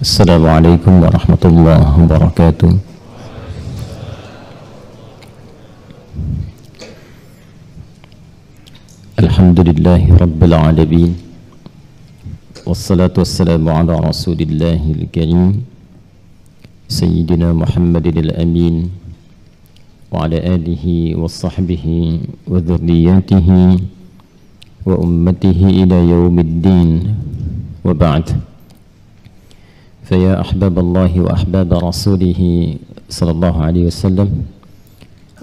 Assalamualaikum warahmatullahi wabarakatuh. Alhamdulillahi rabbil alamin. Wassalatu wassalamu ala rasulillahil karim Sayyidina Muhammadin al-amin wa ala alihi wa sahbihi wa dhurriyyatihi wa ummatihi ila yaumiddin wa ba'd. فيا أحباب الله وأحباب رسوله صلى الله عليه وسلم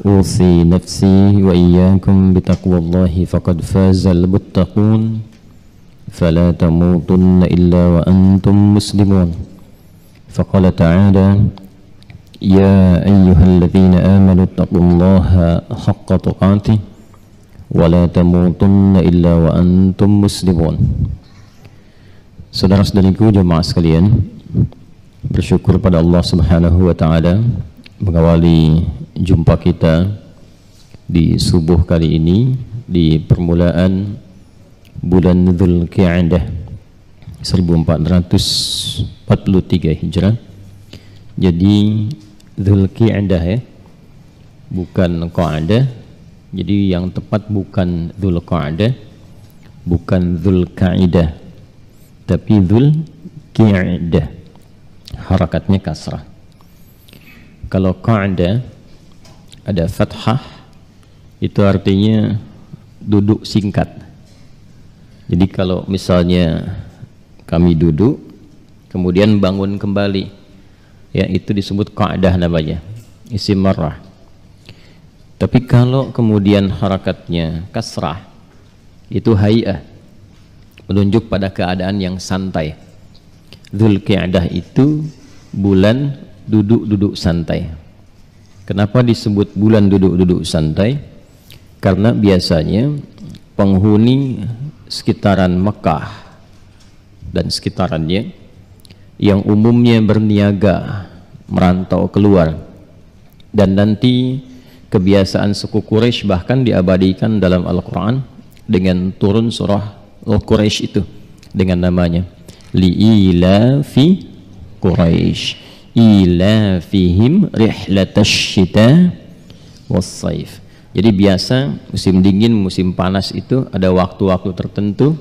أوصي نفسي وإياكم بتقوى الله فقد فاز المتقون فلا تموتن إلا وأنتم مسلمون فقال تعالى يا أيها الذين آمنوا اتقوا الله حق تقاته ولا تموتن إلا وأنتم مسلمون. Saudara-saudariku jemaah sekalian, bersyukur pada Allah Subhanahu wa taala mengawali jumpa kita di subuh kali ini di permulaan bulan Dzulqa'dah 1443 Hijrah. Jadi Dzulqa'dah ya, bukan Qa'dah. Jadi yang tepat bukan Dzulqa'dah, bukan Dzulqa'idah, tapi Dzulqa'dah. Harakatnya kasrah. Kalau qa'da ada fathah, itu artinya duduk singkat. Jadi kalau misalnya kami duduk kemudian bangun kembali, ya itu disebut qa'dah namanya, isim marrah. Tapi kalau kemudian harakatnya kasrah, itu hay'ah, menunjuk pada keadaan yang santai. Dzulqa'dah itu bulan duduk-duduk santai. Kenapa disebut bulan duduk-duduk santai? Karena biasanya penghuni sekitaran Mekah dan sekitarannya yang umumnya berniaga merantau keluar, dan nanti kebiasaan suku Quraisy bahkan diabadikan dalam Al-Quran dengan turun surah Al-Quraisy itu dengan namanya li'ilafi Quraisy ilafihim rihlatash syita was-saif. Jadi biasa musim dingin, musim panas itu ada waktu-waktu tertentu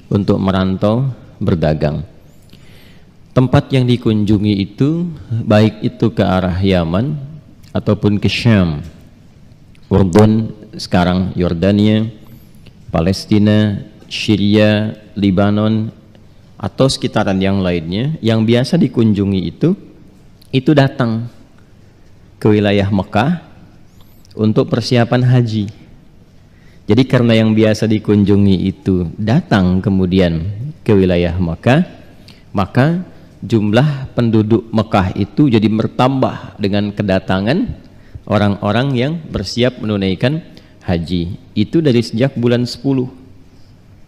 untuk merantau berdagang. Tempat yang dikunjungi itu baik itu ke arah Yaman ataupun ke Syam, Urdun sekarang, Yordania, Palestina, Syria, Libanon, atau sekitaran yang lainnya, yang biasa dikunjungi itu datang ke wilayah Mekah untuk persiapan haji. Jadi karena yang biasa dikunjungi itu datang kemudian ke wilayah Mekah, maka jumlah penduduk Mekah itu jadi bertambah dengan kedatangan orang-orang yang bersiap menunaikan haji. Itu dari sejak bulan 10.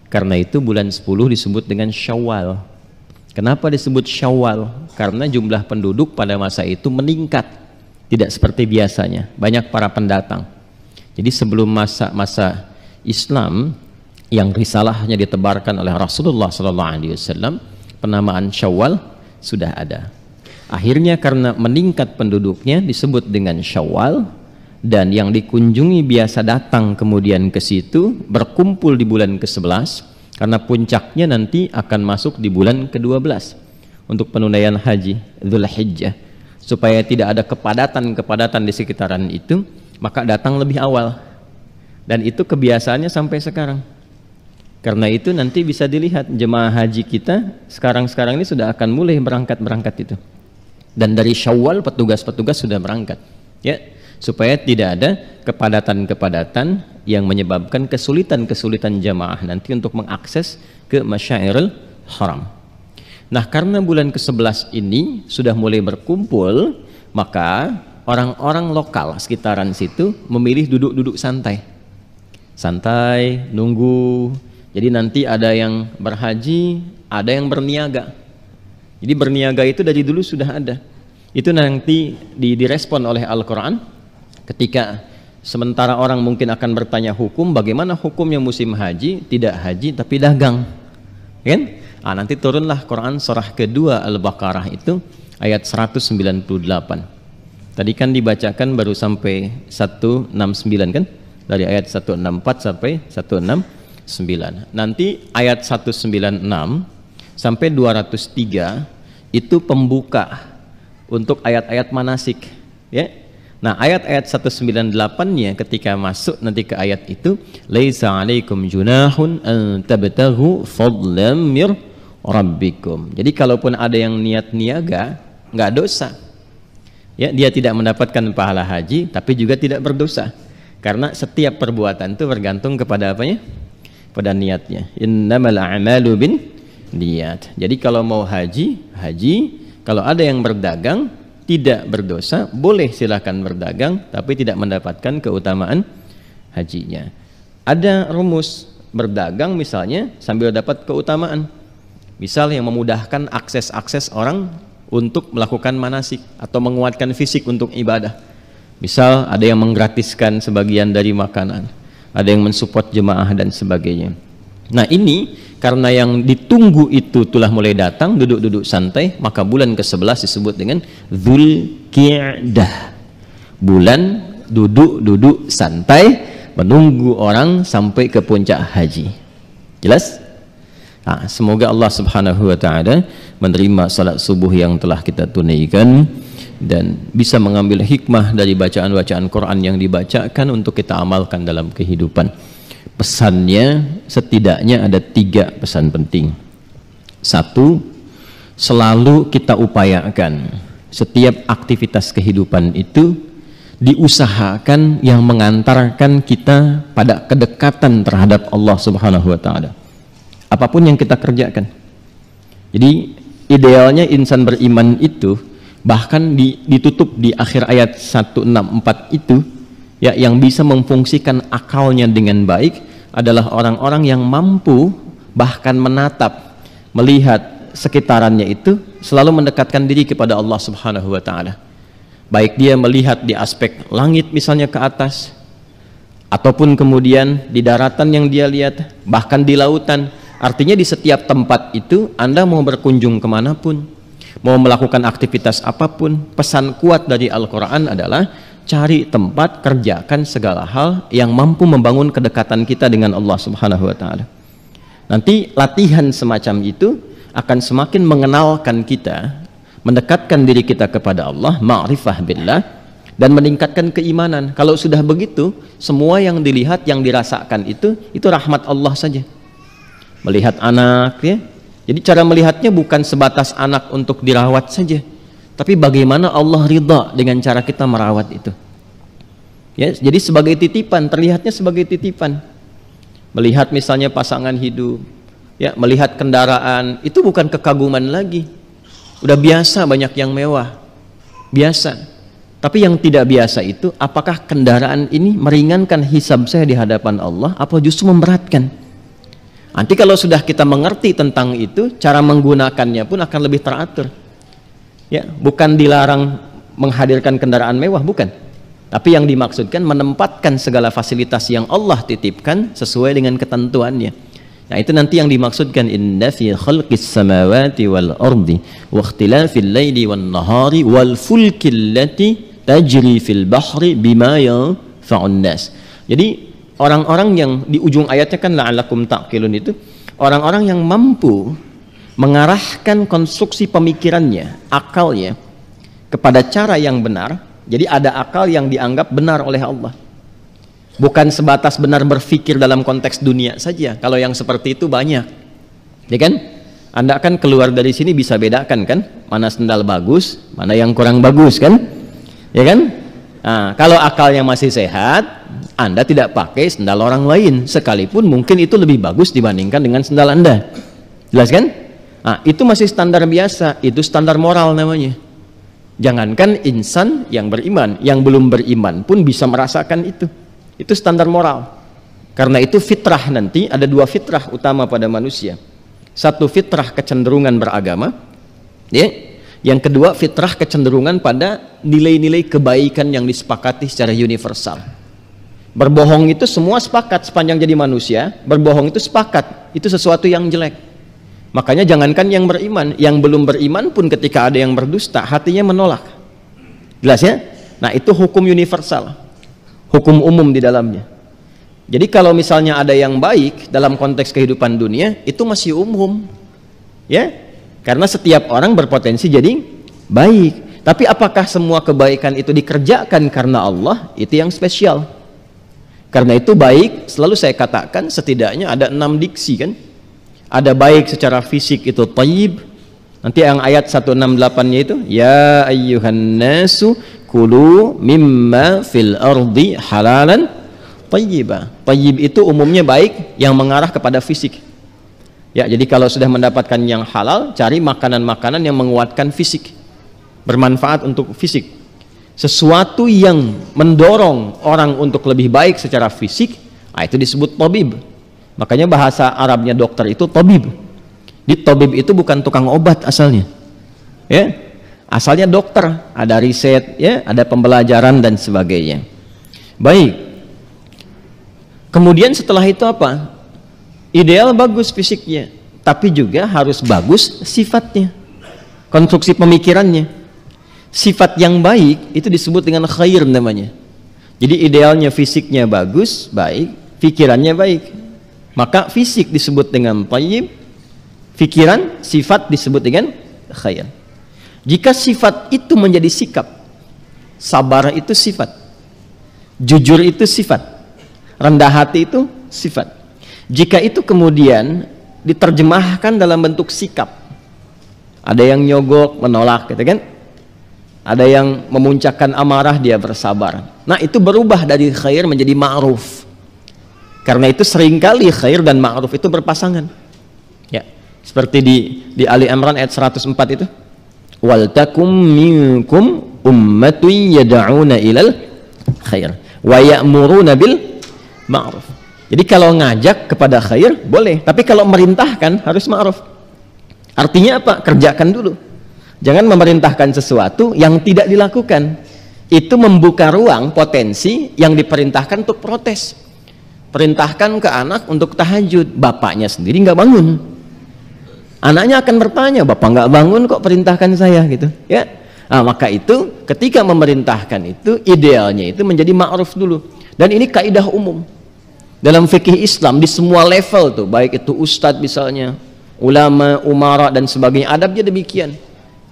Karena itu bulan 10 disebut dengan Syawal. Kenapa disebut Syawal? Karena jumlah penduduk pada masa itu meningkat, tidak seperti biasanya, banyak para pendatang. Jadi sebelum masa Islam yang risalahnya ditebarkan oleh Rasulullah SAW, penamaan Syawal sudah ada. Akhirnya karena meningkat penduduknya disebut dengan Syawal, dan yang dikunjungi biasa datang kemudian ke situ berkumpul di bulan ke-11, karena puncaknya nanti akan masuk di bulan ke-12 untuk penunaian haji Dzulhijjah. Supaya tidak ada kepadatan di sekitaran itu, maka datang lebih awal, dan itu kebiasaannya sampai sekarang. Karena itu nanti bisa dilihat jemaah haji kita sekarang ini sudah akan mulai berangkat itu, dan dari Syawal petugas-petugas sudah berangkat, ya, supaya tidak ada kepadatan yang menyebabkan kesulitan jamaah nanti untuk mengakses ke Masyairul Haram. Nah, karena bulan ke-11 ini sudah mulai berkumpul, maka orang-orang lokal sekitaran situ memilih duduk-duduk santai, nunggu. Jadi nanti ada yang berhaji, ada yang berniaga. Jadi berniaga itu dari dulu sudah ada. Itu nanti direspon oleh Al-Quran ketika sementara orang mungkin akan bertanya hukum, bagaimana hukumnya musim haji, tidak haji tapi dagang, kan? Nanti turunlah Quran surah kedua Al-Baqarah itu ayat 198. Tadi kan dibacakan baru sampai 169 kan? Dari ayat 164 sampai 169. Nanti ayat 196 sampai 203 itu pembuka untuk ayat-ayat manasik, ya. Nah, ayat-ayat 198-nya ketika masuk nanti ke ayat itu, laisa 'alaikum junahun an tabtaghu fadlan mir rabbikum. Jadi kalaupun ada yang niat niaga, nggak dosa. Ya, dia tidak mendapatkan pahala haji, tapi juga tidak berdosa. Karena setiap perbuatan itu bergantung kepada apanya? Pada niatnya. Innamal a'malu bin niat. Jadi kalau mau haji, kalau ada yang berdagang tidak berdosa, boleh silakan berdagang, tapi tidak mendapatkan keutamaan hajinya. Ada rumus berdagang misalnya sambil dapat keutamaan. Misal yang memudahkan akses orang untuk melakukan manasik atau menguatkan fisik untuk ibadah. Misal ada yang menggratiskan sebagian dari makanan, ada yang mensupport jemaah dan sebagainya. Nah, ini karena yang ditunggu itu telah mulai datang, duduk-duduk santai, maka bulan ke-11 disebut dengan Dzulqa'dah. Bulan duduk-duduk santai menunggu orang sampai ke puncak haji. Jelas? Semoga Allah Subhanahu wa taala menerima salat subuh yang telah kita tunaikan dan bisa mengambil hikmah dari bacaan-bacaan Quran yang dibacakan untuk kita amalkan dalam kehidupan. Pesannya setidaknya ada 3 pesan penting. 1, selalu kita upayakan setiap aktivitas kehidupan itu diusahakan yang mengantarkan kita pada kedekatan terhadap Allah Subhanahu wa taala. Apapun yang kita kerjakan. Jadi idealnya insan beriman itu bahkan ditutup di akhir ayat 164 itu, ya, yang bisa memfungsikan akalnya dengan baik adalah orang-orang yang mampu bahkan menatap, melihat sekitarannya itu selalu mendekatkan diri kepada Allah Subhanahu wa taala. Baik dia melihat di aspek langit misalnya ke atas, ataupun kemudian di daratan yang dia lihat, bahkan di lautan. Artinya di setiap tempat itu Anda mau berkunjung kemanapun, mau melakukan aktivitas apapun, pesan kuat dari Al-Quran adalah cari tempat, kerjakan segala hal yang mampu membangun kedekatan kita dengan Allah Subhanahu wa taala. Nanti latihan semacam itu akan semakin mengenalkan kita, mendekatkan diri kita kepada Allah, ma'rifah billah, dan meningkatkan keimanan. Kalau sudah begitu, semua yang dilihat, yang dirasakan itu rahmat Allah saja. Melihat anak, ya. Jadi cara melihatnya bukan sebatas anak untuk dirawat saja, tapi bagaimana Allah ridha dengan cara kita merawat itu. Ya, jadi sebagai titipan, terlihatnya sebagai titipan. Melihat misalnya pasangan hidup, ya, melihat kendaraan, itu bukan kekaguman lagi. Udah biasa banyak yang mewah, biasa. Tapi yang tidak biasa itu, apakah kendaraan ini meringankan hisab saya di hadapan Allah, apa justru memberatkan? Nanti kalau sudah kita mengerti tentang itu, cara menggunakannya pun akan lebih teratur. Ya, bukan dilarang menghadirkan kendaraan mewah, bukan. Tapi yang dimaksudkan menempatkan segala fasilitas yang Allah titipkan sesuai dengan ketentuannya. Nah, itu nanti yang dimaksudkan inna fi khalqis samawati wal ardi wa ikhtilafil laili wan nahari wal fulkil lati tajri fil bahri bima yanfa'un nas. Jadi orang-orang yang di ujung ayatnya kan la'allakum ta'qilun itu, orang-orang yang mampu mengarahkan konstruksi pemikirannya, akalnya kepada cara yang benar. Jadi ada akal yang dianggap benar oleh Allah, bukan sebatas benar berpikir dalam konteks dunia saja. Kalau yang seperti itu banyak, ya kan? Anda akan keluar dari sini bisa bedakan kan, mana sendal bagus, mana yang kurang bagus kan, ya kan? Nah, kalau akalnya masih sehat, Anda tidak pakai sendal orang lain, sekalipun mungkin itu lebih bagus dibandingkan dengan sendal Anda. Jelas kan? Nah, itu masih standar biasa, itu standar moral namanya. Jangankan insan yang beriman, yang belum beriman pun bisa merasakan itu. Itu standar moral. Karena itu fitrah, nanti ada 2 fitrah utama pada manusia. 1 fitrah kecenderungan beragama, ya. Yang kedua fitrah kecenderungan pada nilai-nilai kebaikan yang disepakati secara universal. Berbohong itu semua sepakat sepanjang jadi manusia, berbohong itu sepakat, itu sesuatu yang jelek. Makanya jangankan yang beriman, yang belum beriman pun ketika ada yang berdusta, hatinya menolak. Jelas ya? Nah, itu hukum universal, hukum umum di dalamnya. Jadi kalau misalnya ada yang baik dalam konteks kehidupan dunia, itu masih umum, ya, karena setiap orang berpotensi jadi baik. Tapi apakah semua kebaikan itu dikerjakan karena Allah? Itu yang spesial. Karena itu baik, selalu saya katakan setidaknya ada 6 diksi kan. Ada baik secara fisik itu thayyib. Nanti yang ayat 168-nya itu, ya ayyuhan nasu kulu mimma fil ardi halalan thayyibah. Thayyib itu umumnya baik yang mengarah kepada fisik. Ya, jadi kalau sudah mendapatkan yang halal, cari makanan-makanan yang menguatkan fisik, bermanfaat untuk fisik. Sesuatu yang mendorong orang untuk lebih baik secara fisik, itu disebut tabib. Makanya bahasa Arabnya dokter itu tabib. Di tabib itu bukan tukang obat asalnya, ya, asalnya dokter, ada riset, ya, ada pembelajaran dan sebagainya. Baik. Kemudian setelah itu apa? Ideal bagus fisiknya, tapi juga harus bagus sifatnya, konstruksi pemikirannya. Sifat yang baik itu disebut dengan khair namanya. Jadi idealnya fisiknya bagus, baik, pikirannya baik. Maka fisik disebut dengan thayyib, pikiran, sifat disebut dengan khair. Jika sifat itu menjadi sikap, sabar itu sifat, jujur itu sifat, rendah hati itu sifat. Jika itu kemudian diterjemahkan dalam bentuk sikap, ada yang nyogok, menolak, gitu kan? Ada yang memuncakkan amarah, dia bersabar. Nah, itu berubah dari khair menjadi ma'ruf. Karena itu seringkali khair dan ma'ruf itu berpasangan. Ya, seperti di Ali Imran ayat 104 itu. Wal takum minkum ummatun yad'una ilal khair wa ya'muruna bil ma'ruf. Jadi kalau ngajak kepada khair boleh, tapi kalau merintahkan harus ma'ruf. Artinya apa? Kerjakan dulu. Jangan memerintahkan sesuatu yang tidak dilakukan. Itu membuka ruang potensi yang diperintahkan untuk protes. Perintahkan ke anak untuk tahajud, bapaknya sendiri nggak bangun, anaknya akan bertanya, bapak nggak bangun kok perintahkan saya, gitu ya. Nah, maka itu ketika memerintahkan itu idealnya itu menjadi ma'ruf dulu. Dan ini kaidah umum dalam fikih Islam di semua level tuh, baik itu ustadz misalnya, ulama, umara dan sebagainya, adabnya demikian.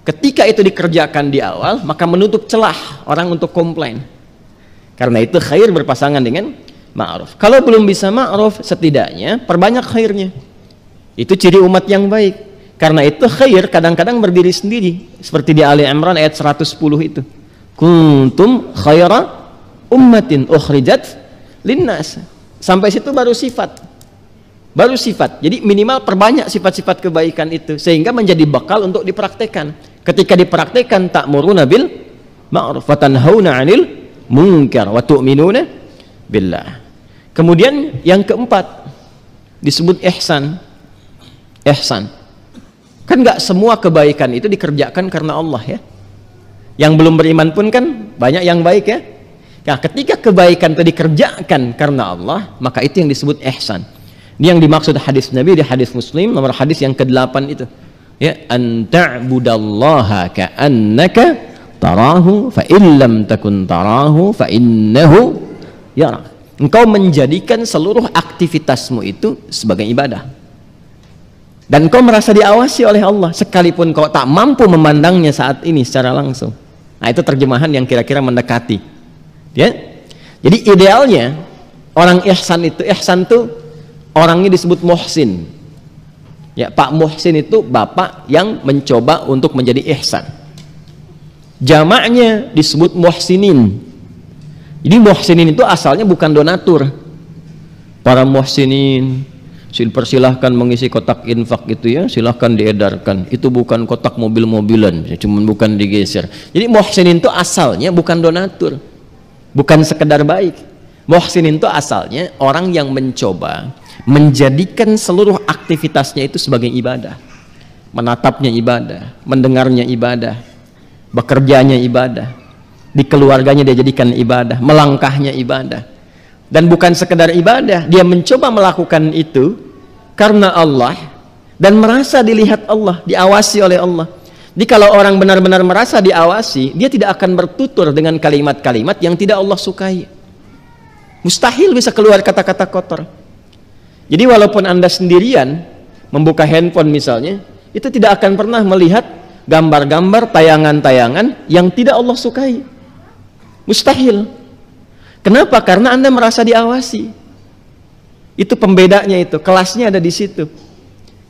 Ketika itu dikerjakan di awal, maka menutup celah orang untuk komplain. Karena itu khair berpasangan dengan ma'ruf. Kalau belum bisa ma'ruf, setidaknya perbanyak khairnya. Itu ciri umat yang baik. Karena itu khair kadang-kadang berdiri sendiri, seperti di Ali Imran ayat 110 itu. Kuntum khaira ummatin ukhrijat linnas. Sampai situ baru sifat. Baru sifat. Jadi minimal perbanyak sifat-sifat kebaikan itu sehingga menjadi bekal untuk dipraktekkan. Ketika dipraktekkan, ta'muruna bil ma'ruf wa tanhauna 'anil munkar wa tu'minuna billah. Kemudian yang keempat disebut ihsan. Ihsan. Kan nggak semua kebaikan itu dikerjakan karena Allah ya. Yang belum beriman pun kan banyak yang baik ya. Nah, ketika kebaikan itu dikerjakan karena Allah, maka itu yang disebut ihsan. Ini yang dimaksud hadis Nabi di hadis Muslim nomor hadis yang ke-8 itu. Ya, an ta'budallaha ka'annaka tarahu fa illam takun tarahu fa innahu yarak. Engkau menjadikan seluruh aktivitasmu itu sebagai ibadah. Dan kau merasa diawasi oleh Allah sekalipun kau tak mampu memandangnya saat ini secara langsung. Nah, itu terjemahan yang kira-kira mendekati. Ya. Jadi idealnya orang ihsan itu orangnya disebut muhsin. Ya, Pak Muhsin itu bapak yang mencoba untuk menjadi ihsan. Jamaknya disebut muhsinin. Jadi muhsinin itu asalnya bukan donatur. Para muhsinin silahkan mengisi kotak infak gitu ya, silahkan diedarkan. Itu bukan kotak mobil-mobilan, cuma bukan digeser. Jadi muhsinin itu asalnya bukan donatur, bukan sekedar baik. Muhsinin itu asalnya orang yang mencoba menjadikan seluruh aktivitasnya itu sebagai ibadah. Menatapnya ibadah, mendengarnya ibadah, bekerjanya ibadah, di keluarganya dia jadikan ibadah, melangkahnya ibadah. Dan bukan sekedar ibadah, dia mencoba melakukan itu karena Allah, dan merasa dilihat Allah, diawasi oleh Allah. Jadi kalau orang benar-benar merasa diawasi, dia tidak akan bertutur dengan kalimat-kalimat yang tidak Allah sukai. Mustahil bisa keluar kata-kata kotor. Jadi walaupun Anda sendirian membuka handphone misalnya, itu tidak akan pernah melihat gambar-gambar, tayangan-tayangan yang tidak Allah sukai. Mustahil. Kenapa? Karena Anda merasa diawasi. Itu pembedanya, itu kelasnya ada di situ.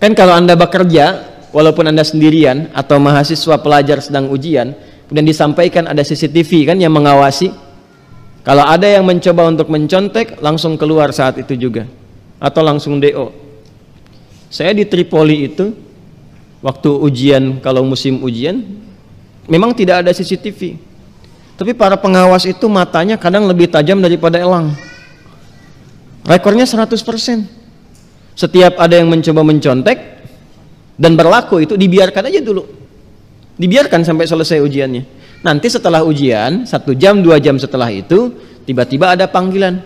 Kan kalau Anda bekerja, walaupun Anda sendirian atau mahasiswa pelajar sedang ujian, kemudian disampaikan ada CCTV kan yang mengawasi. Kalau ada yang mencoba untuk mencontek, langsung keluar saat itu juga, atau langsung DO. Saya di Tripoli itu waktu ujian, kalau musim ujian memang tidak ada CCTV, tapi para pengawas itu matanya kadang lebih tajam daripada elang. Rekornya 100%. Setiap ada yang mencoba mencontek dan berlaku, itu dibiarkan aja dulu, dibiarkan sampai selesai ujiannya. Nanti setelah ujian 1 jam 2 jam setelah itu tiba-tiba ada panggilan.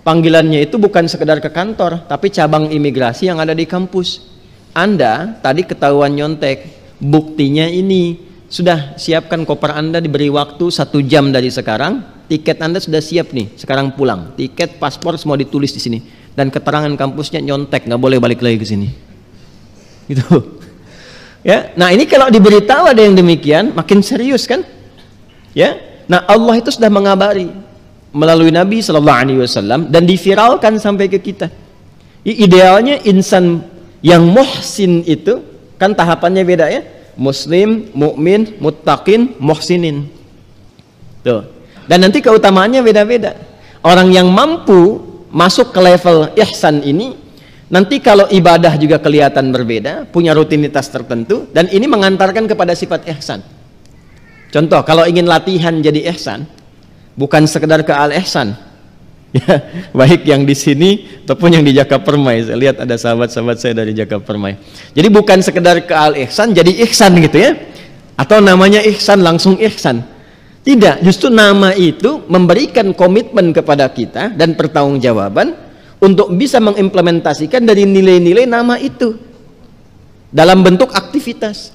Panggilannya itu bukan sekedar ke kantor, tapi cabang imigrasi yang ada di kampus. Anda tadi ketahuan nyontek, buktinya ini, sudah siapkan koper Anda, diberi waktu 1 jam dari sekarang, tiket Anda sudah siap nih, sekarang pulang, tiket, paspor semua ditulis di sini, dan keterangan kampusnya nyontek, nggak boleh balik lagi ke sini. Gitu. Ya, nah ini kalau diberitahu ada yang demikian, makin serius kan? Ya, nah Allah itu sudah mengabari melalui Nabi Shallallahu Alaihi Wasallam dan diviralkan sampai ke kita. Idealnya insan yang muhsin itu kan tahapannya beda ya, muslim, mukmin, muttaqin, muhsinin. Tuh. Dan nanti keutamaannya beda-beda. Orang yang mampu masuk ke level ihsan ini, nanti kalau ibadah juga kelihatan berbeda, punya rutinitas tertentu, dan ini mengantarkan kepada sifat ihsan. Contoh, kalau ingin latihan jadi ihsan, bukan sekedar ke al-ihsan, ya, baik yang di sini ataupun yang di Jakapermai. Saya lihat ada sahabat-sahabat saya dari Jakapermai. Jadi bukan sekedar ke al-ihsan jadi ihsan gitu ya, atau namanya ihsan langsung ihsan. Tidak, justru nama itu memberikan komitmen kepada kita dan pertanggungjawaban untuk bisa mengimplementasikan dari nilai-nilai nama itu dalam bentuk aktivitas.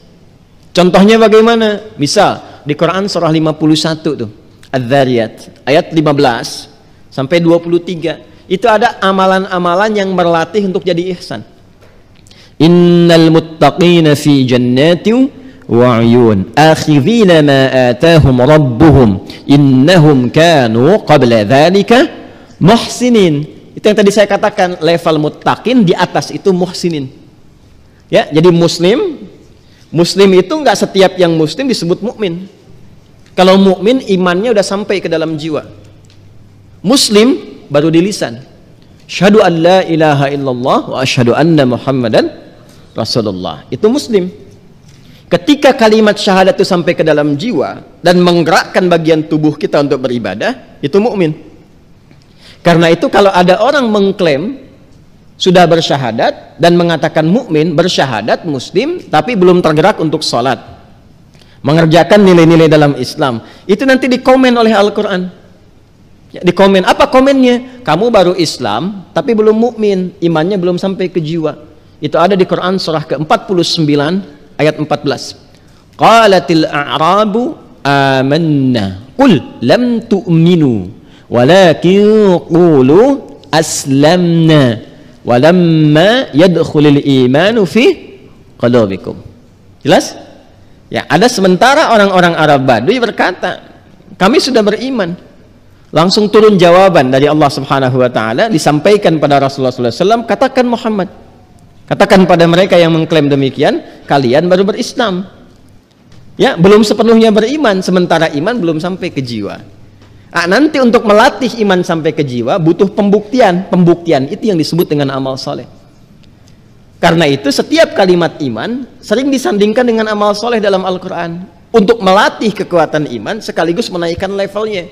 Contohnya bagaimana? Misal di Quran surah 51 tuh, Adz-Dzariyat ayat 15 sampai 23, itu ada amalan-amalan yang berlatih untuk jadi ihsan. Innal muttaqina fi jannatin wa 'uyun akhidhina ma atahum rabbuhum innahum kanu qabla dzalika muhsinin. Itu yang tadi saya katakan, level muttaqin, di atas itu muhsinin. Ya, jadi muslim itu enggak setiap yang muslim disebut mukmin. Kalau mukmin imannya udah sampai ke dalam jiwa. Muslim baru di lisan. Syahadu an la ilaha illallah wa asyhadu anna Muhammadan Rasulullah. Itu muslim. Ketika kalimat syahadat itu sampai ke dalam jiwa dan menggerakkan bagian tubuh kita untuk beribadah, itu mukmin. Karena itu kalau ada orang mengklaim sudah bersyahadat dan mengatakan mukmin, bersyahadat muslim, tapi belum tergerak untuk sholat, mengerjakan nilai-nilai dalam Islam, itu nanti dikomen oleh Al-Quran. Ya, dikomen. Apa komennya? Kamu baru Islam tapi belum mukmin, imannya belum sampai ke jiwa. Itu ada di Quran surah ke-49 ayat 14. Qalatil a'rabu amanna qul lam tu'minu walakin qulu aslamna walamma yadkhulul imanu fi qulubikum. Jelas? Ya, ada sementara orang-orang Arab Baduy berkata, kami sudah beriman. Langsung turun jawaban dari Allah Subhanahu wa taala, disampaikan pada Rasulullah sallallahu alaihi wasallam, katakan Muhammad, katakan pada mereka yang mengklaim demikian, kalian baru berislam. Ya, belum sepenuhnya beriman, sementara iman belum sampai ke jiwa. Nanti untuk melatih iman sampai ke jiwa butuh pembuktian. Pembuktian itu yang disebut dengan amal soleh. Karena itu setiap kalimat iman sering disandingkan dengan amal soleh dalam Al-Quran untuk melatih kekuatan iman sekaligus menaikkan levelnya.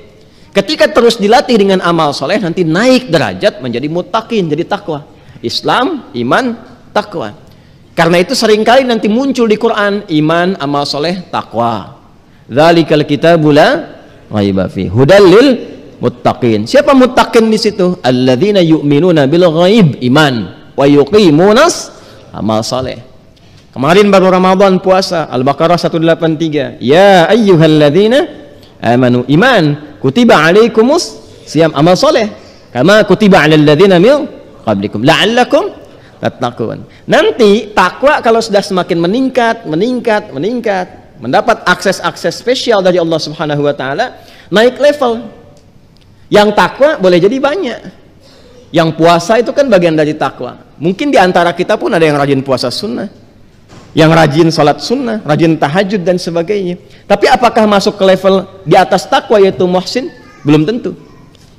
Ketika terus dilatih dengan amal soleh, nanti naik derajat menjadi muttaqin, jadi takwa. Islam, iman, takwa. Karena itu seringkali nanti muncul di Quran iman, amal soleh, takwa. Dzalikal kitabu la raiba fihi hudal lil muttaqin. Siapa muttaqin di situ? Alladzina yu'minuna bil ghaib, iman, wa yuqimunas amal soleh. Kemarin baru Ramadan puasa, Al-Baqarah 183. Ya ayyuhalladzina amanu, iman, kutiba alaikumus siyam, amal soleh. Kama kutiba alal ladzina min qablikum la'allakum tattaqun. Nanti takwa kalau sudah semakin meningkat, mendapat akses-akses spesial dari Allah Subhanahu wa taala, naik level. Yang takwa boleh jadi banyak. Yang puasa itu kan bagian dari takwa. Mungkin di antara kita pun ada yang rajin puasa sunnah, yang rajin sholat sunnah, rajin tahajud dan sebagainya. Tapi apakah masuk ke level di atas takwa yaitu muhsin? Belum tentu.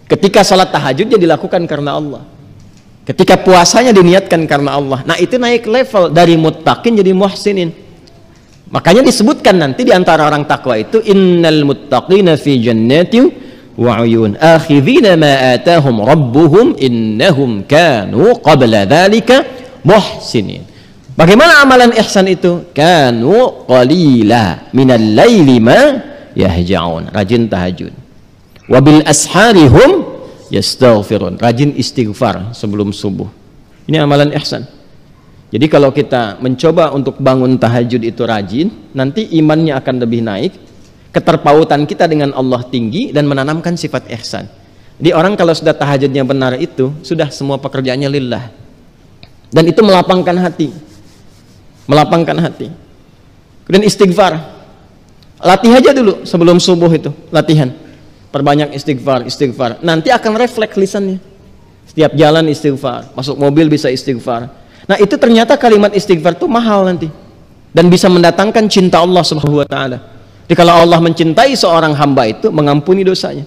Ketika sholat tahajudnya dilakukan karena Allah, ketika puasanya diniatkan karena Allah, nah itu naik level dari muttaqin jadi muhsinin. Makanya disebutkan nanti di antara orang takwa itu, innal muttaqina fi jannatin wa uyun akhidhina ma atahum rabbuhum innahum kanu qabla dzalika muhsinin. Bagaimana amalan ihsan itu? Kanu qalila minal laili ma yahja'un, rajin tahajud. Wabil asharihum yastaghfirun, rajin istighfar sebelum subuh. Ini amalan ihsan. Jadi kalau kita mencoba untuk bangun tahajud itu rajin, nanti imannya akan lebih naik, keterpautan kita dengan Allah tinggi, dan menanamkan sifat ihsan. Jadi orang kalau sudah tahajudnya benar itu, sudah semua pekerjaannya lillah. Dan itu melapangkan hati. Kemudian istighfar, latih aja dulu sebelum subuh itu, latihan, perbanyak istighfar. Nanti akan refleks lisannya, setiap jalan istighfar, masuk mobil bisa istighfar. Nah itu ternyata kalimat istighfar itu mahal nanti, dan bisa mendatangkan cinta Allah Subhanahu wa taala. Jadi kalau Allah mencintai seorang hamba itu mengampuni dosanya,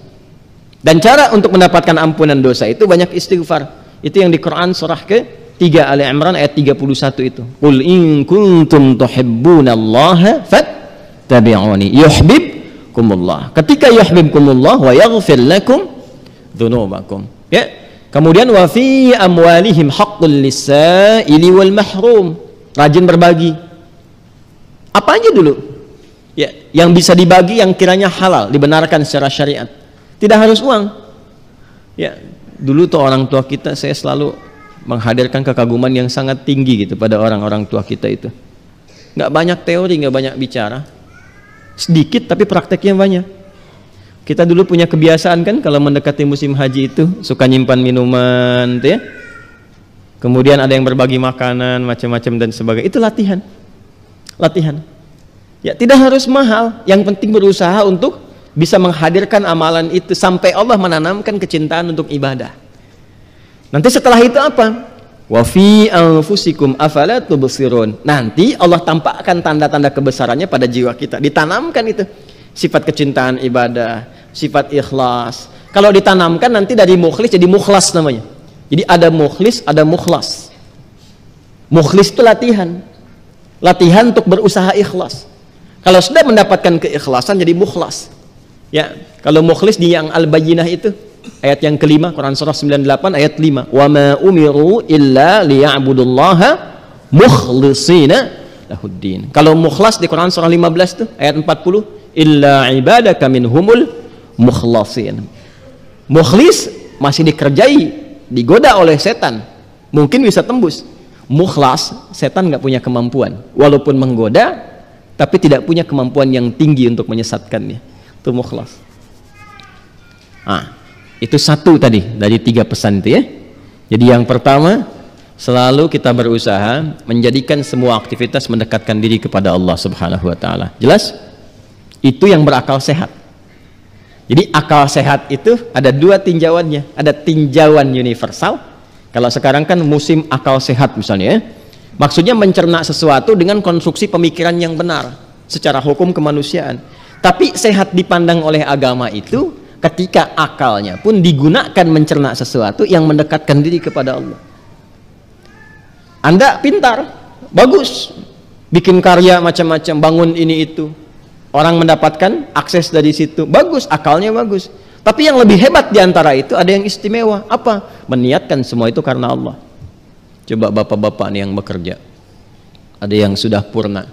dan cara untuk mendapatkan ampunan dosa itu banyak istighfar. Itu yang di Quran surah ke-3 Ali Imran ayat 31 itu. Qul in kuntum tuhibbunallaha fattabi'uni yuhibbukumullah. Ketika yuhibbukumullah wa yaghfir lakum dzunubakum. Ya. Kemudian wa fi amwalihim haqqul lis-sa'ili wal mahrum. Rajin berbagi. Apa aja dulu? Ya, yang bisa dibagi yang kiranya halal, dibenarkan secara syariat. Tidak harus uang. Ya, dulu tuh orang tua kita, saya selalu menghadirkan kekaguman yang sangat tinggi gitu pada orang-orang tua kita itu. Nggak banyak teori, nggak banyak bicara, sedikit tapi prakteknya banyak. Kita dulu punya kebiasaan kan kalau mendekati musim haji itu suka nyimpan minuman tuh ya, kemudian ada yang berbagi makanan macam-macam dan sebagainya. Itu latihan ya, tidak harus mahal, yang penting berusaha untuk bisa menghadirkan amalan itu sampai Allah menanamkan kecintaan untuk ibadah. Nanti setelah itu apa? Wa fi anfusikum afala tubsirun. Nanti Allah tampakkan tanda-tanda kebesarannya pada jiwa kita. Ditanamkan itu sifat kecintaan ibadah, sifat ikhlas. Kalau ditanamkan nanti dari mukhlis jadi mukhlas namanya. Jadi ada mukhlis, ada mukhlas. Mukhlis itu latihan untuk berusaha ikhlas. Kalau sudah mendapatkan keikhlasan jadi mukhlas. Ya, kalau mukhlis di yang Al-Bayyinah itu ayat yang kelima, Quran surah 98 ayat 5. Wa ma umiru illa liya'budullaha mukhlishina lahuddin. Kalau mukhlas di Quran surah 15 tuh ayat 40, illa ibadaka minhumul mukhlasin. Mukhlis masih dikerjai, digoda oleh setan, mungkin bisa tembus. Mukhlas, setan nggak punya kemampuan, walaupun menggoda tapi tidak punya kemampuan yang tinggi untuk menyesatkannya. Itu mukhlas. Itu satu tadi dari 3 pesan itu ya. Jadi yang pertama, selalu kita berusaha menjadikan semua aktivitas mendekatkan diri kepada Allah Subhanahu wa taala. Jelas? Itu yang berakal sehat. Jadi akal sehat itu ada 2 tinjauannya. Ada tinjauan universal. Kalau sekarang kan musim akal sehat misalnya ya. Maksudnya mencerna sesuatu dengan konstruksi pemikiran yang benar secara hukum kemanusiaan. Tapi sehat dipandang oleh agama itu ketika akalnya pun digunakan mencerna sesuatu yang mendekatkan diri kepada Allah. Anda pintar, bagus, bikin karya macam-macam, bangun ini itu, orang mendapatkan akses dari situ, bagus, akalnya bagus. Tapi yang lebih hebat diantara itu ada yang istimewa. Apa? Meniatkan semua itu karena Allah. Coba bapak-bapak nih yang bekerja, ada yang sudah purna,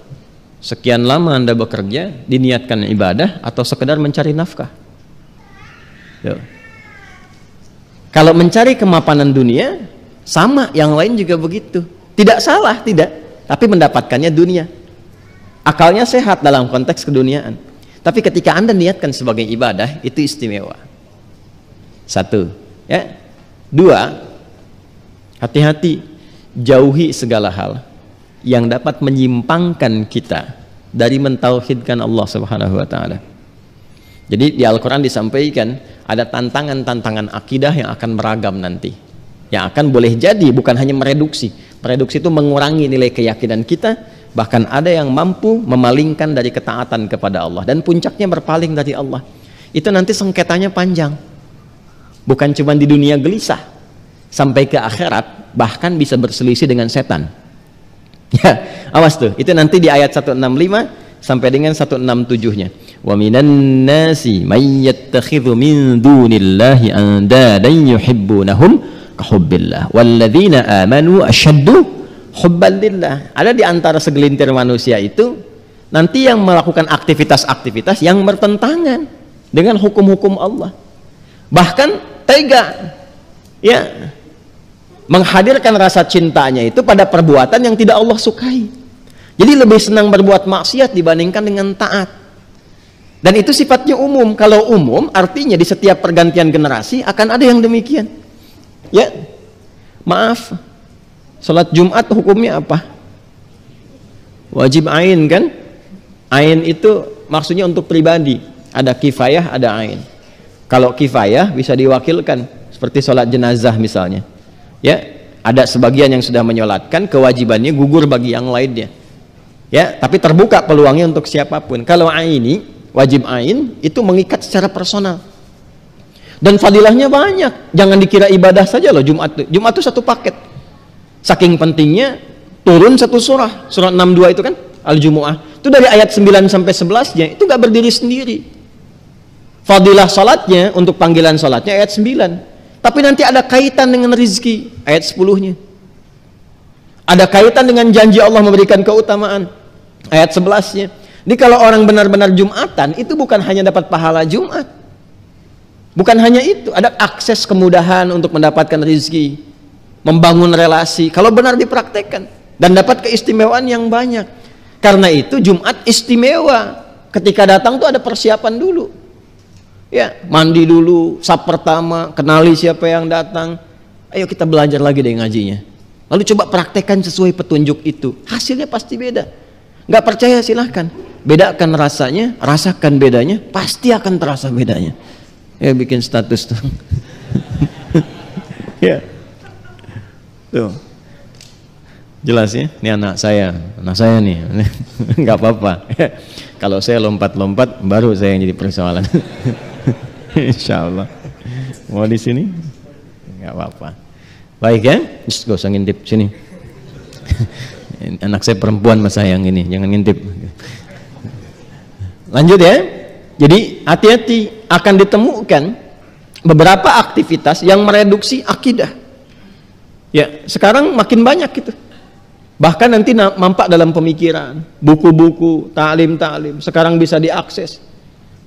sekian lama Anda bekerja, diniatkan ibadah atau sekedar mencari nafkah? Yo. Kalau mencari kemapanan dunia, sama, yang lain juga begitu. Tidak salah, tidak, tapi mendapatkannya dunia. Akalnya sehat dalam konteks keduniaan. Tapi ketika Anda niatkan sebagai ibadah, itu istimewa. Satu, ya. Dua, hati-hati, jauhi segala hal yang dapat menyimpangkan kita dari mentauhidkan Allah Subhanahu wa taala. Jadi di Al-Qur'an disampaikan ada tantangan-tantangan akidah yang akan beragam nanti. Yang akan boleh jadi bukan hanya mereduksi. Mereduksi itu mengurangi nilai keyakinan kita, bahkan ada yang mampu memalingkan dari ketaatan kepada Allah dan puncaknya berpaling dari Allah. Itu nanti sengketanya panjang. Bukan cuma di dunia gelisah, sampai ke akhirat bahkan bisa berselisih dengan setan. Ya, awas tuh. Itu nanti di ayat 165 sampai dengan 167-nya. Wa minan nasi may yattakhidhu min dunillahi andadan yuhibbunahum kahubbillah walladzina amanu asyaddu hubban lillah. Ada di antara segelintir manusia itu nanti yang melakukan aktivitas-aktivitas yang bertentangan dengan hukum-hukum Allah. Bahkan tega, ya, menghadirkan rasa cintanya itu pada perbuatan yang tidak Allah sukai. Jadi lebih senang berbuat maksiat dibandingkan dengan taat. Dan itu sifatnya umum. Kalau umum artinya di setiap pergantian generasi akan ada yang demikian. Ya, maaf, sholat Jumat hukumnya apa? Wajib ain kan? Ain itu maksudnya untuk pribadi. Ada kifayah, ada ain. Kalau kifayah bisa diwakilkan seperti sholat jenazah misalnya, ya, ada sebagian yang sudah menyolatkan, kewajibannya gugur bagi yang lainnya, ya, tapi terbuka peluangnya untuk siapapun. Kalau aini, wajib ain, itu mengikat secara personal dan fadilahnya banyak. Jangan dikira ibadah saja loh Jumat itu satu paket. Saking pentingnya turun satu surah 62 itu kan, Al-Jumu'ah itu dari ayat 9 sampai 11-nya itu gak berdiri sendiri. Fadilah salatnya untuk panggilan salatnya ayat 9. Tapi nanti ada kaitan dengan rizki ayat 10-nya. Ada kaitan dengan janji Allah memberikan keutamaan ayat 11-nya. Jadi kalau orang benar-benar Jumatan itu bukan hanya dapat pahala Jumat. Bukan hanya itu, ada akses kemudahan untuk mendapatkan rizki, membangun relasi kalau benar dipraktekkan dan dapat keistimewaan yang banyak. Karena itu Jumat istimewa. Ketika datang tuh ada persiapan dulu. Ya, mandi dulu, sap pertama, kenali siapa yang datang. Ayo kita belajar lagi deh ngajinya. Lalu coba praktekkan sesuai petunjuk itu. Hasilnya pasti beda. Nggak percaya silahkan. Bedakan rasanya, rasakan bedanya, pasti akan terasa bedanya. Ya, bikin status tuh. Ya. Tuh. Jelas ya? Ini anak saya nih. Nggak apa-apa. Kalau saya lompat-lompat, baru saya yang jadi persoalan. Insya Allah. Mau di sini? Nggak apa-apa. Baik ya? Gak usah ngintip sini. Anak saya perempuan mas saya yang ini, jangan ngintip. Lanjut ya. Jadi hati-hati, akan ditemukan beberapa aktivitas yang mereduksi akidah. Ya, sekarang makin banyak gitu. Bahkan nanti nampak dalam pemikiran, buku-buku, ta'lim. Sekarang bisa diakses.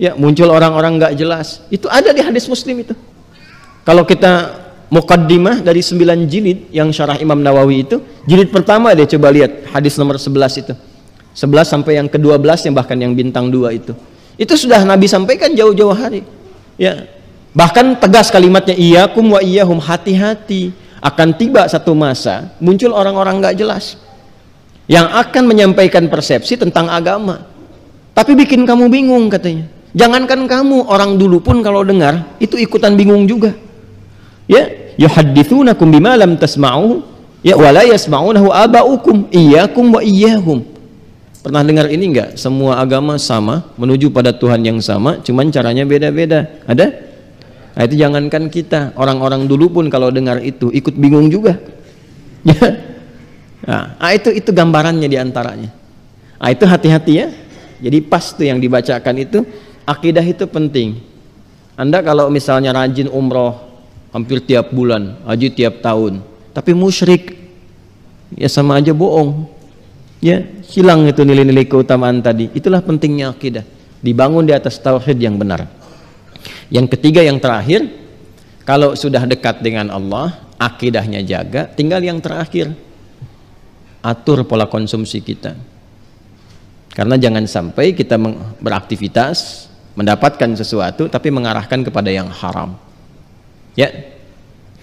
Ya, muncul orang-orang nggak jelas. Itu ada di hadis Muslim itu. Kalau kita muqaddimah dari 9 jilid yang syarah Imam Nawawi itu, jilid pertama dia coba lihat hadis nomor 11 itu. 11 sampai yang ke-12 yang bahkan yang bintang 2 itu. Itu sudah Nabi sampaikan jauh-jauh hari. Ya. Bahkan tegas kalimatnya, iyyakum wa iyyahum, hati-hati. Akan tiba satu masa muncul orang-orang nggak jelas yang akan menyampaikan persepsi tentang agama. Tapi bikin kamu bingung katanya. Jangankan kamu, orang dulu pun kalau dengar itu ikutan bingung juga. Ya, yuhadditsunakum bima lam tasma'u, ya wala yasma'unahu aba'ukum iyyakum wa iyyahum. Pernah dengar ini enggak? Semua agama sama, menuju pada Tuhan yang sama, cuman caranya beda-beda. Ada? Nah, itu jangankan kita, orang-orang dulu pun kalau dengar itu ikut bingung juga. Ya. Nah, itu gambarannya diantaranya. Nah, itu hati-hati ya. Jadi pas tuh yang dibacakan itu, akidah itu penting. Anda kalau misalnya rajin umroh hampir tiap bulan, haji tiap tahun, tapi musyrik, ya sama aja bohong. Ya, hilang itu nilai-nilai keutamaan tadi. Itulah pentingnya akidah, dibangun di atas tauhid yang benar. Yang ketiga, yang terakhir, kalau sudah dekat dengan Allah, akidahnya jaga, tinggal yang terakhir. atur pola konsumsi kita. Karena jangan sampai kita beraktivitas, mendapatkan sesuatu tapi mengarahkan kepada yang haram. Ya,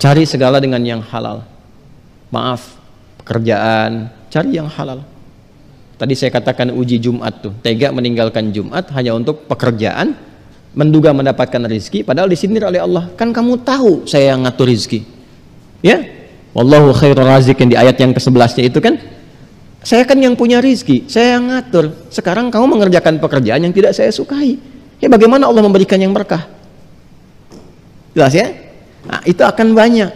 cari segala dengan yang halal. Maaf, pekerjaan, cari yang halal. Tadi saya katakan uji Jumat tuh, tega meninggalkan Jumat hanya untuk pekerjaan, menduga mendapatkan rezeki, padahal disindir oleh Allah. Kan kamu tahu saya yang ngatur rezeki. Ya, wallahu khairur raziqin di ayat yang ke-11-nya itu kan, saya kan yang punya rezeki, saya yang ngatur. Sekarang kamu mengerjakan pekerjaan yang tidak saya sukai. Ya bagaimana Allah memberikan yang berkah? Jelas ya? Nah, itu akan banyak.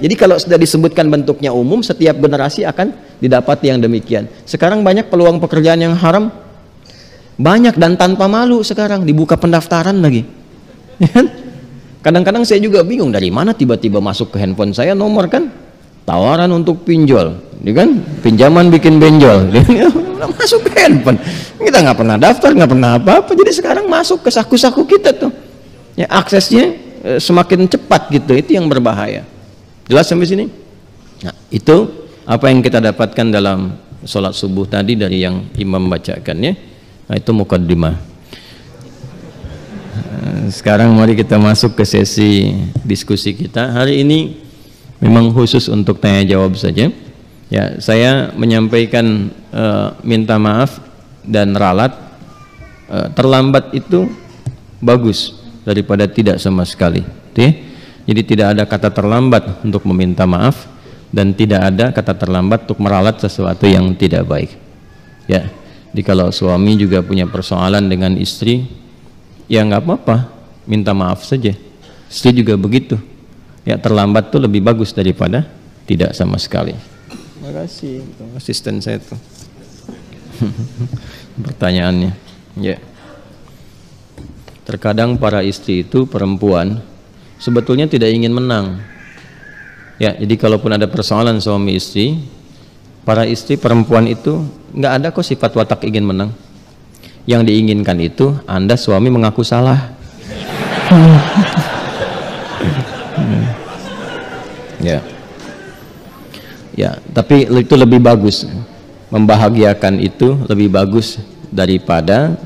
Jadi kalau sudah disebutkan bentuknya umum, setiap generasi akan didapat yang demikian. Sekarang banyak peluang pekerjaan yang haram, banyak dan tanpa malu. Sekarang dibuka pendaftaran lagi. Kadang-kadang saya juga bingung dari mana tiba-tiba masuk ke handphone saya nomor kan tawaran untuk pinjol, kan pinjaman bikin benjol, masuk ke handphone. Kita nggak pernah daftar, nggak pernah apa-apa. Jadi sekarang masuk ke saku-saku kita tuh. Ya aksesnya semakin cepat gitu, itu yang berbahaya. Jelas sampai sini? Nah, itu apa yang kita dapatkan dalam sholat subuh tadi dari yang imam bacakan ya. Nah, itu muqaddimah. Sekarang mari kita masuk ke sesi diskusi kita. Hari ini memang khusus untuk tanya jawab saja. Ya, saya menyampaikan minta maaf dan ralat. Terlambat itu bagus daripada tidak sama sekali. Ya? Jadi tidak ada kata terlambat untuk meminta maaf dan tidak ada kata terlambat untuk meralat sesuatu yang tidak baik. Ya, jadi kalau suami juga punya persoalan dengan istri, ya nggak apa-apa, minta maaf saja. Istri juga begitu. Ya terlambat tuh lebih bagus daripada tidak sama sekali. Terima kasih, asisten saya tuh. Pertanyaannya, ya. Terkadang para istri itu perempuan sebetulnya tidak ingin menang. Ya, jadi kalaupun ada persoalan suami istri, para istri perempuan itu nggak ada kok sifat watak ingin menang. Yang diinginkan itu Anda suami mengaku salah. Ya, ya, tapi itu lebih bagus. Membahagiakan itu lebih bagus daripada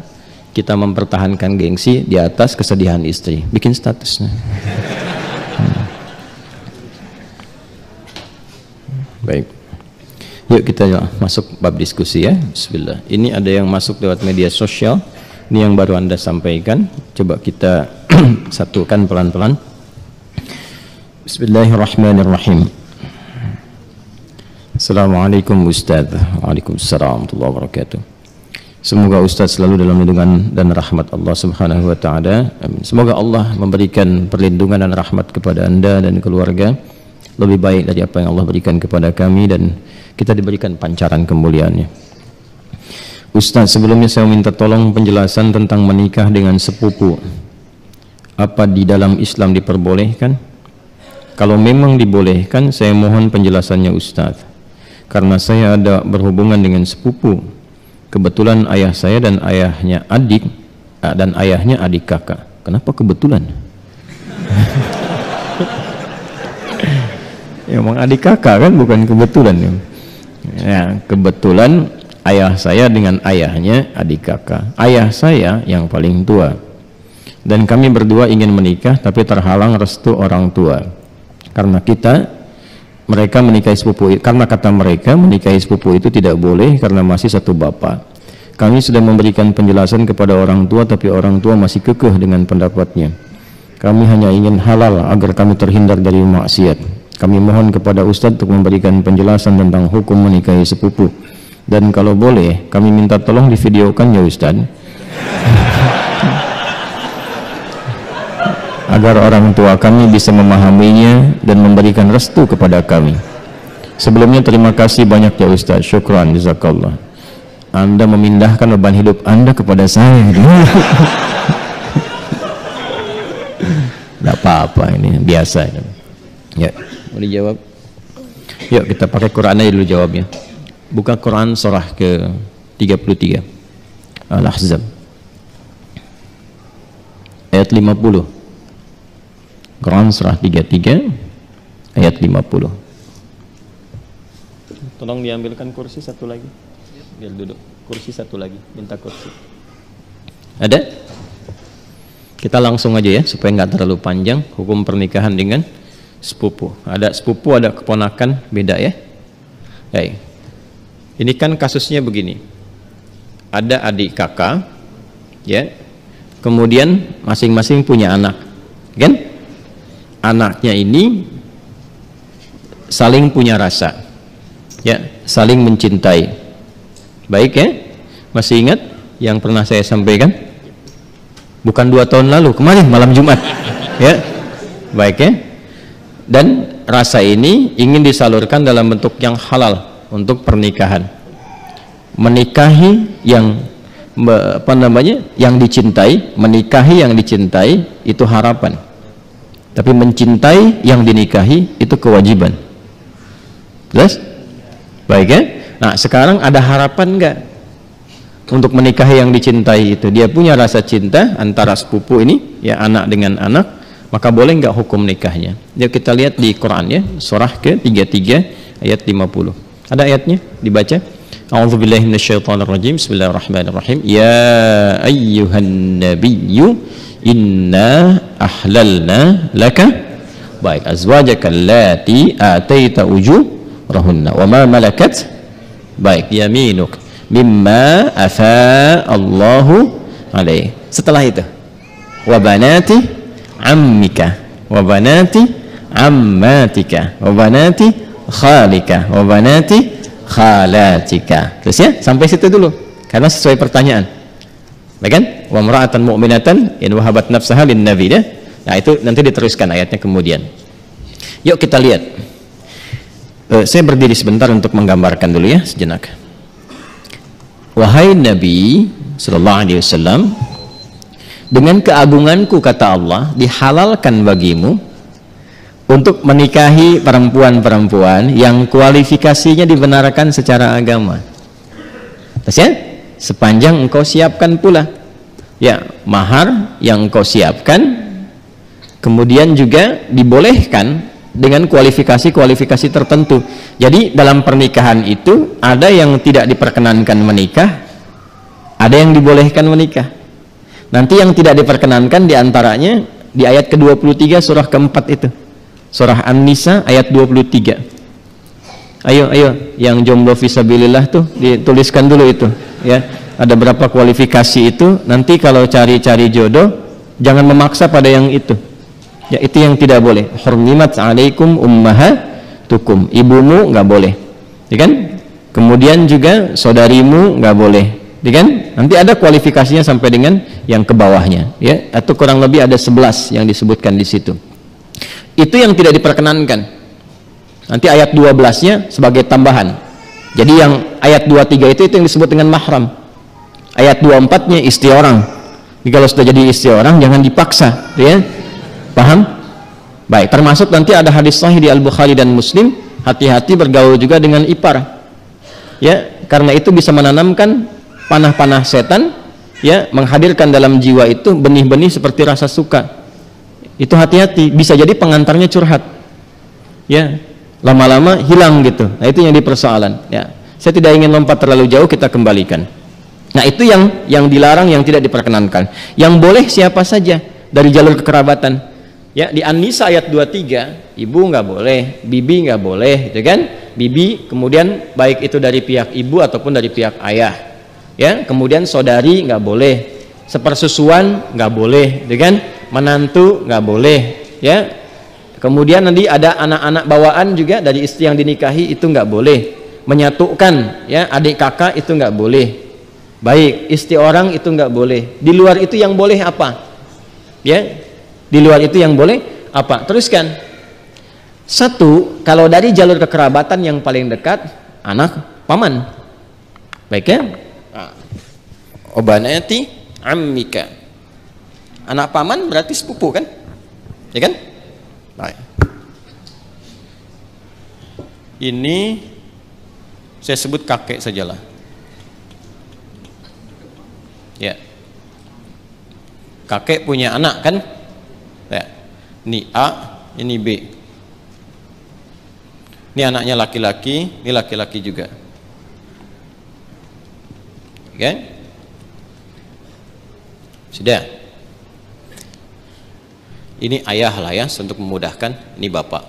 kita mempertahankan gengsi di atas kesedihan istri. Bikin statusnya. Baik. Yuk kita masuk bab diskusi ya. Bismillah. Ini ada yang masuk lewat media sosial. Ini yang baru Anda sampaikan. Coba kita satukan pelan-pelan. Bismillahirrahmanirrahim. Assalamualaikum Ustaz. Waalaikumsalam warahmatullahi wabarakatuh. Semoga Ustaz selalu dalam lindungan dan rahmat Allah Subhanahu wa taala. Amin. Semoga Allah memberikan perlindungan dan rahmat kepada Anda dan keluarga lebih baik dari apa yang Allah berikan kepada kami dan kita diberikan pancaran kemuliaannya. Ustaz, sebelumnya saya minta tolong penjelasan tentang menikah dengan sepupu. Apa di dalam Islam diperbolehkan? Kalau memang dibolehkan, saya mohon penjelasannya Ustaz. Karena saya ada berhubungan dengan sepupu. Kebetulan ayah saya dan ayahnya adik dan ayahnya adik kakak. Kenapa kebetulan? Ya emang adik kakak kan, bukan kebetulan ya. Ya, kebetulan ayah saya dengan ayahnya adik kakak. Ayah saya yang paling tua. Dan kami berdua ingin menikah tapi terhalang restu orang tua. Karena mereka menikahi sepupu, karena kata mereka menikahi sepupu itu tidak boleh karena masih satu bapak. Kami sudah memberikan penjelasan kepada orang tua tapi orang tua masih kekeh dengan pendapatnya. Kami hanya ingin halal agar kami terhindar dari maksiat. Kami mohon kepada Ustadz untuk memberikan penjelasan tentang hukum menikahi sepupu. Dan kalau boleh kami minta tolong divideokan ya Ustadz. Agar orang tua kami bisa memahaminya dan memberikan restu kepada kami. Sebelumnya terima kasih banyak ya Ustaz. Syukran, jazakallah. Anda memindahkan beban hidup Anda kepada saya. Tidak apa-apa, ini biasa. Ya, mau dijawab? Yuk kita pakai Quran aja dulu jawabnya. Buka Quran surah ke 33 Al-Ahzab ayat 50. Quran surah 33 ayat 50. Tolong diambilkan kursi satu lagi. Biar duduk. Kursi satu lagi. Minta kursi. Ada? Kita langsung aja ya supaya nggak terlalu panjang hukum pernikahan dengan sepupu. Ada sepupu, ada keponakan, beda ya. Baik. Ini kan kasusnya begini. Ada adik kakak, ya. Kemudian masing-masing punya anak, kan? Anaknya ini saling punya rasa, ya, saling mencintai. Baik ya? Masih ingat yang pernah saya sampaikan? Bukan 2 tahun lalu, kemarin malam Jumat, ya. Baik ya? Dan rasa ini ingin disalurkan dalam bentuk yang halal untuk pernikahan. Menikahi yang yang dicintai, menikahi yang dicintai itu harapan. Tapi mencintai yang dinikahi itu kewajiban. Jelas? Baik ya? Nah, sekarang ada harapan enggak untuk menikahi yang dicintai itu? Dia punya rasa cinta antara sepupu ini, ya, anak dengan anak, maka boleh enggak hukum nikahnya? Yuk kita lihat di Quran ya, surah ke-33 ayat 50. Ada ayatnya? Dibaca. A'udzubillahi minasyaitonirrajim. Bismillahirrahmanirrahim. Ya ayyuhan nabiyyu inna ahlalna laka baik azwajaka allati ataita ujurahunna wa ma malakat baik yaminuk mimma afa Allahu alaih. Setelah itu wa banati ammika wa banati ammatika wa banati khalika wa banati khalatika. Terus ya, sampai situ dulu karena sesuai pertanyaan. Baik kan? Wa mar'atan mu'minatan in wahabat nafsaha lin nabi ya. Nah, itu nanti diteruskan ayatnya kemudian. Yuk kita lihat. Saya berdiri sebentar untuk menggambarkan dulu ya sejenak. Wahai Nabi sallallahu alaihi wasallam, dengan keagunganku kata Allah, dihalalkan bagimu untuk menikahi perempuan-perempuan yang kualifikasinya dibenarkan secara agama. Terus ya, sepanjang engkau siapkan pula ya mahar yang engkau siapkan, kemudian juga dibolehkan dengan kualifikasi-kualifikasi tertentu. Jadi dalam pernikahan itu ada yang tidak diperkenankan menikah, ada yang dibolehkan menikah. Nanti yang tidak diperkenankan diantaranya di ayat ke-23 surah keempat itu, surah An-Nisa ayat 23. Ayo yang jomblo fisabilillah tuh dituliskan dulu itu ya. Ada berapa kualifikasi itu, nanti kalau cari-cari jodoh jangan memaksa pada yang itu ya, itu yang tidak boleh. Hurrimat alaikum ummahatukum, ibumu nggak boleh ya kan, kemudian juga saudarimu nggak boleh ya kan. Nanti ada kualifikasinya sampai dengan yang ke bawahnya ya, atau kurang lebih ada 11 yang disebutkan di situ. Itu yang tidak diperkenankan. Nanti ayat 12-nya sebagai tambahan. Jadi yang ayat 23 itu yang disebut dengan mahram. Ayat 24-nya istri orang. Jadi kalau sudah jadi istri orang jangan dipaksa, ya. Paham? Baik, termasuk nanti ada hadis sahih di Al-Bukhari dan Muslim, hati-hati bergaul juga dengan ipar. Ya, karena itu bisa menanamkan panah-panah setan, ya, menghadirkan dalam jiwa itu benih-benih seperti rasa suka. Itu hati-hati, bisa jadi pengantarnya curhat ya, lama-lama hilang gitu. Nah, itu yang dipersoalan ya. Saya tidak ingin lompat terlalu jauh, kita kembalikan. Nah, itu yang dilarang, yang tidak diperkenankan. Yang boleh siapa saja dari jalur kekerabatan ya. Di An-Nisa ayat 23, ibu nggak boleh, bibi nggak boleh gitu kan. Bibi kemudian baik itu dari pihak ibu ataupun dari pihak ayah ya. Kemudian saudari nggak boleh, sepersusuan nggak boleh gitu kan. Menantu nggak boleh ya. Kemudian nanti ada anak-anak bawaan juga dari istri yang dinikahi, itu nggak boleh. Menyatukan ya adik kakak itu nggak boleh. Baik istri orang itu nggak boleh. Di luar itu yang boleh apa ya? Di luar itu yang boleh apa? Teruskan. Satu, kalau dari jalur kekerabatan yang paling dekat, anak paman. Baik ya. Obanati ammika, anak paman berarti sepupu kan, ya kan? Baik. Ini saya sebut kakek sajalah ya. Kakek punya anak kan ya. Ini A, ini B. Ini anaknya laki-laki, ini laki-laki juga. Oke? Sudah. Ini ayah lah ya, untuk memudahkan. Ini bapak.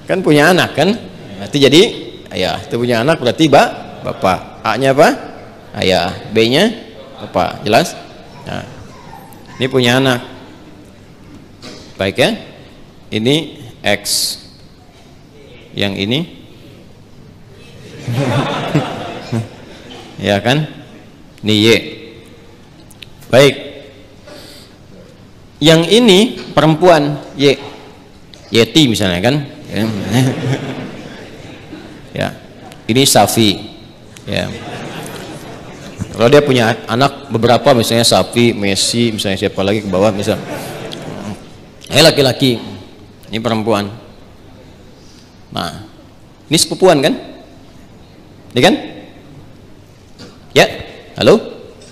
Kan punya anak kan? Berarti jadi ayah. Itu punya anak berarti bapak. A-nya apa? Ayah. B-nya bapak. Jelas? Nah, ini punya anak. Baik ya, ini X, yang ini ya kan, ini Y. Baik, yang ini perempuan Y, Yeti misalnya kan, ya, ini Safi, ya. Kalau dia punya anak beberapa, misalnya Safi, Messi, misalnya siapa lagi ke bawah, misal. Laki-laki, ini perempuan. Nah, ini sepupuan kan? Ini kan? Ya, halo?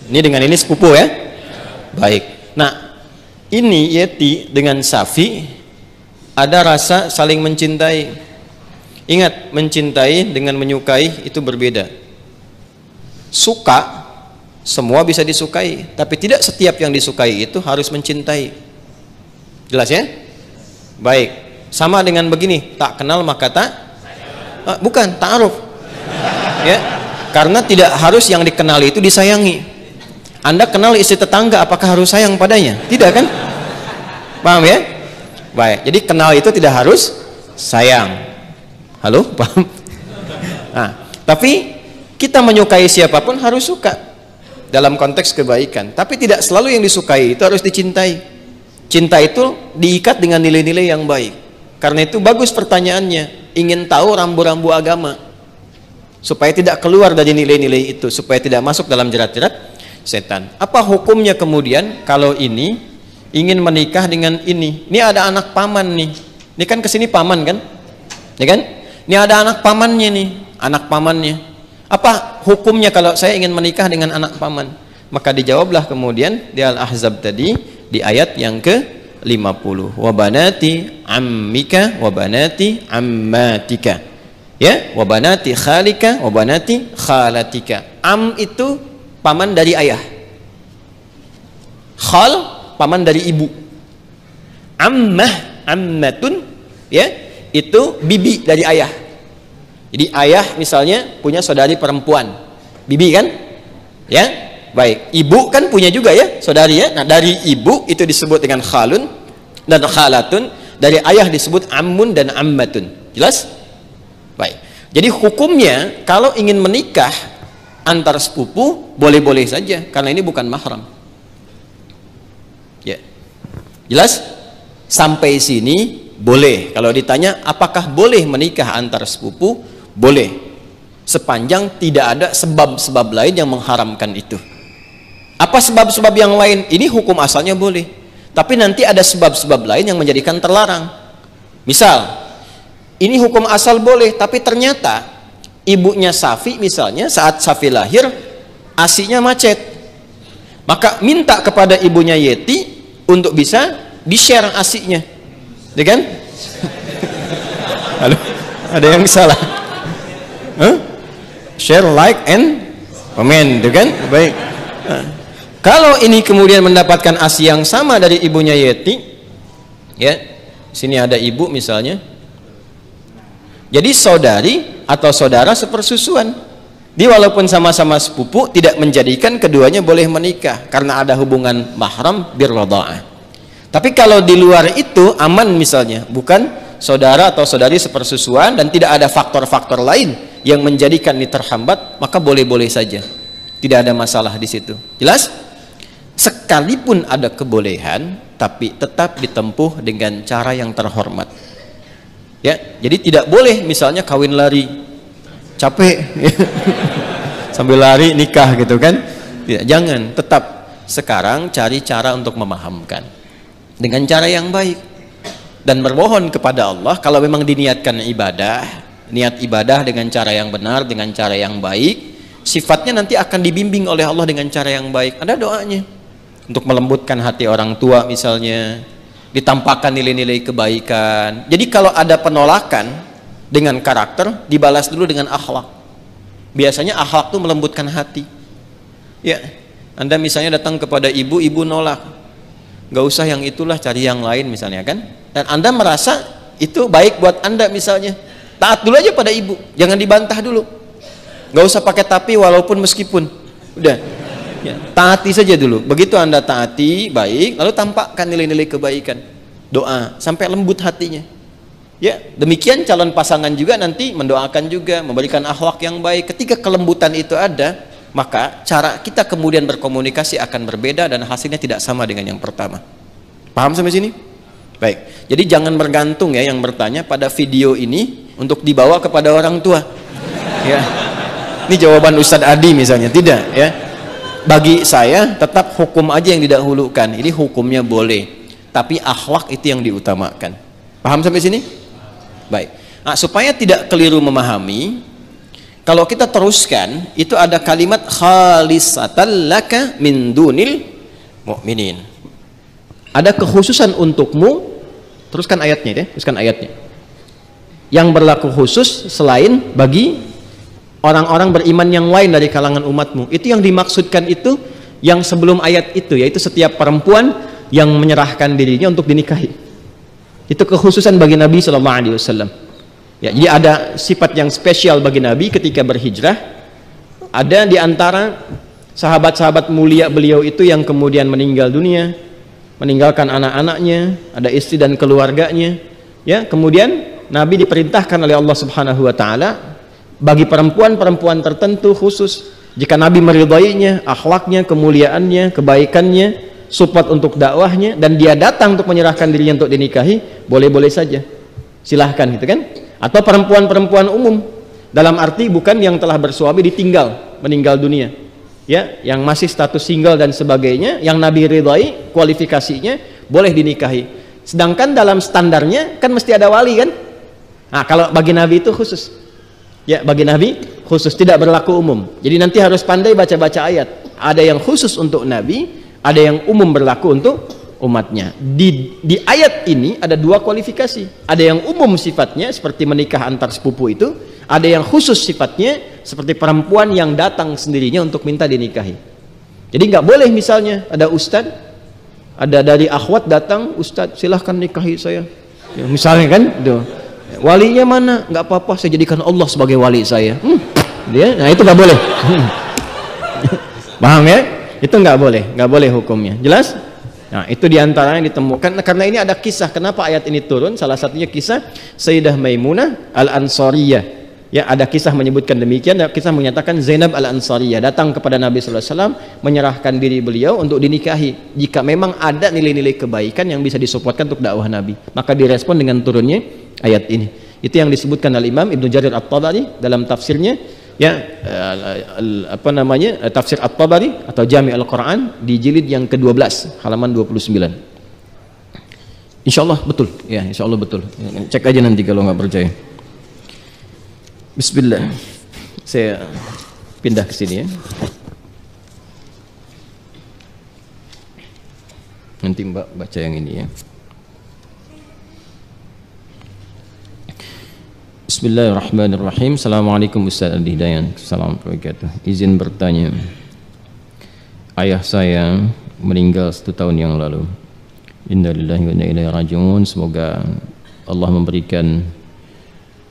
Ini dengan ini sepupu ya? Baik. Nah, ini Yeti dengan Safi ada rasa saling mencintai. Ingat, mencintai dengan menyukai itu berbeda. Suka, semua bisa disukai, tapi tidak setiap yang disukai itu harus mencintai. Jelas ya? Baik. Sama dengan begini, tak kenal maka tak bukan ta'aruf. Ya. Karena tidak harus yang dikenali itu disayangi. Anda kenal istri tetangga, apakah harus sayang padanya? Tidak kan? Paham ya? Baik. Jadi kenal itu tidak harus sayang. Halo? Paham? Nah, tapi kita menyukai siapapun harus suka dalam konteks kebaikan. Tapi tidak selalu yang disukai itu harus dicintai. Cinta itu diikat dengan nilai-nilai yang baik. Karena itu bagus pertanyaannya, ingin tahu rambu-rambu agama supaya tidak keluar dari nilai-nilai itu, supaya tidak masuk dalam jerat-jerat setan. Apa hukumnya kemudian kalau ini ingin menikah dengan ini? Ini ada anak paman nih. Ini kan kesini paman kan? Ya kan? Ini ada anak pamannya nih, anak pamannya. Apa hukumnya kalau saya ingin menikah dengan anak paman? Maka dijawablah kemudian di Al-Ahzab tadi, di ayat yang ke-50, wa banati ammika wa banati ammatika, ya, wa banati khalika wa banati khalatika. Am itu paman dari ayah, khal paman dari ibu, ammah, ammatun, ya, itu bibi dari ayah. Jadi ayah misalnya punya saudari perempuan, bibi kan, ya. Baik, ibu kan punya juga ya saudari ya. Nah, dari ibu itu disebut dengan khalun dan khalatun, dari ayah disebut ammun dan ammatun. Jelas? Baik. Jadi hukumnya kalau ingin menikah antar sepupu boleh-boleh saja karena ini bukan mahram. Ya. Jelas? Sampai sini boleh. Kalau ditanya apakah boleh menikah antar sepupu? Boleh. Sepanjang tidak ada sebab-sebab lain yang mengharamkan itu. Apa sebab-sebab yang lain? Ini hukum asalnya boleh, tapi nanti ada sebab-sebab lain yang menjadikan terlarang. Misal, ini hukum asal boleh, tapi ternyata ibunya Safi misalnya saat Safi lahir ASI-nya macet, maka minta kepada ibunya Yeti untuk bisa di-share ASI-nya, ya kan? Halo, ada yang salah? Share, like, and comment, ya kan? Baik. Kalau ini kemudian mendapatkan ASI yang sama dari ibunya Yeti, ya, sini ada ibu misalnya, jadi saudari atau saudara sepersusuan. Dia walaupun sama-sama sepupu tidak menjadikan keduanya boleh menikah karena ada hubungan mahram birradha'ah. Tapi kalau di luar itu aman misalnya, bukan saudara atau saudari sepersusuan dan tidak ada faktor-faktor lain yang menjadikan ini terhambat, maka boleh-boleh saja. Tidak ada masalah di situ. Jelas? Sekalipun ada kebolehan, tapi tetap ditempuh dengan cara yang terhormat. Ya, jadi tidak boleh misalnya kawin lari, capek, sambil lari nikah gitu kan? Tidak, jangan. Tetap sekarang cari cara untuk memahamkan dengan cara yang baik dan bermohon kepada Allah. Kalau memang diniatkan ibadah, niat ibadah dengan cara yang benar, dengan cara yang baik, sifatnya nanti akan dibimbing oleh Allah dengan cara yang baik. Ada doanya untuk melembutkan hati orang tua misalnya, ditampakkan nilai-nilai kebaikan. Jadi kalau ada penolakan dengan karakter, dibalas dulu dengan akhlak. Biasanya akhlak itu melembutkan hati. Ya, Anda misalnya datang kepada ibu, ibu nolak, gak usah yang itulah, cari yang lain misalnya kan. Dan Anda merasa itu baik buat Anda misalnya, taat dulu aja pada ibu, jangan dibantah dulu. Gak usah pakai tapi, walaupun, meskipun, udah ya, taati saja dulu. Begitu Anda taati baik, lalu tampakkan nilai-nilai kebaikan, doa sampai lembut hatinya. Ya, demikian calon pasangan juga nanti mendoakan juga, memberikan akhlak yang baik. Ketika kelembutan itu ada, maka cara kita kemudian berkomunikasi akan berbeda dan hasilnya tidak sama dengan yang pertama. Paham sampai sini? Baik. Jadi jangan bergantung ya yang bertanya pada video ini untuk dibawa kepada orang tua. Ya. Ini jawaban Ustadz Adi misalnya, tidak ya. Bagi saya tetap hukum aja yang didahulukan. Ini hukumnya boleh, tapi akhlak itu yang diutamakan. Paham sampai sini? Baik. Nah, supaya tidak keliru memahami, kalau kita teruskan itu ada kalimat khalisatan laka min dunil mu'minin. Ada kekhususan untukmu. Teruskan ayatnya ya, teruskan ayatnya. Yang berlaku khusus selain bagi orang-orang beriman yang lain dari kalangan umatmu. Itu yang dimaksudkan itu yang sebelum ayat itu, yaitu setiap perempuan yang menyerahkan dirinya untuk dinikahi. Itu kekhususan bagi Nabi Shallallahu Alaihi Wasallam. Ya, jadi ada sifat yang spesial bagi Nabi ketika berhijrah. Ada di antara sahabat-sahabat mulia beliau itu yang kemudian meninggal dunia, meninggalkan anak-anaknya, ada istri dan keluarganya. Ya, kemudian Nabi diperintahkan oleh Allah Subhanahu Wa Taala bagi perempuan-perempuan tertentu khusus, jika Nabi meridainya, akhlaknya, kemuliaannya, kebaikannya, support untuk dakwahnya, dan dia datang untuk menyerahkan dirinya untuk dinikahi, boleh-boleh saja, silahkan gitu kan. Atau perempuan-perempuan umum, dalam arti bukan yang telah bersuami ditinggal, meninggal dunia ya, yang masih status single dan sebagainya, yang Nabi ridai kualifikasinya, boleh dinikahi. Sedangkan dalam standarnya kan mesti ada wali kan. Nah, kalau bagi Nabi itu khusus ya, bagi Nabi khusus, tidak berlaku umum. Jadi nanti harus pandai baca-baca ayat. Ada yang khusus untuk Nabi, ada yang umum berlaku untuk umatnya. Di ayat ini ada dua kualifikasi. Ada yang umum sifatnya seperti menikah antar sepupu itu, ada yang khusus sifatnya seperti perempuan yang datang sendirinya untuk minta dinikahi. Jadi nggak boleh misalnya ada ustadz, ada dari akhwat datang, ustadz silahkan nikahi saya ya, misalnya kan tuh. Walinya mana? Nggak apa-apa, saya jadikan Allah sebagai wali saya. Nah itu nggak boleh. Paham ya? Itu nggak boleh hukumnya. Jelas? Nah itu diantara yang ditemukan. Karena ini ada kisah kenapa ayat ini turun. Salah satunya kisah Sayyidah Maimunah Al-Ansariyah. Ya, ada kisah menyebutkan demikian. Ada kisah menyatakan Zainab Al-Ansariyah datang kepada Nabi SAW, menyerahkan diri beliau untuk dinikahi. Jika memang ada nilai-nilai kebaikan yang bisa disupportkan untuk dakwah Nabi, maka direspon dengan turunnya ayat ini. Itu yang disebutkan oleh Imam Ibnu Jarir At-Tabari dalam tafsirnya ya, tafsir At-Tabari atau Jami' Al-Quran di jilid yang ke-12 halaman 29. Insyaallah betul ya, insyaallah betul. Cek aja nanti kalau nggak percaya. Bismillah, saya pindah ke sini ya. Nanti Mbak baca yang ini ya. Bismillahirrahmanirrahim. Assalamualaikum Ustaz Adi Dayan. Assalamualaikum. Izin bertanya. Ayah saya meninggal 1 tahun yang lalu. Innalillahi wa inna ilaihi raji'un. Semoga Allah memberikan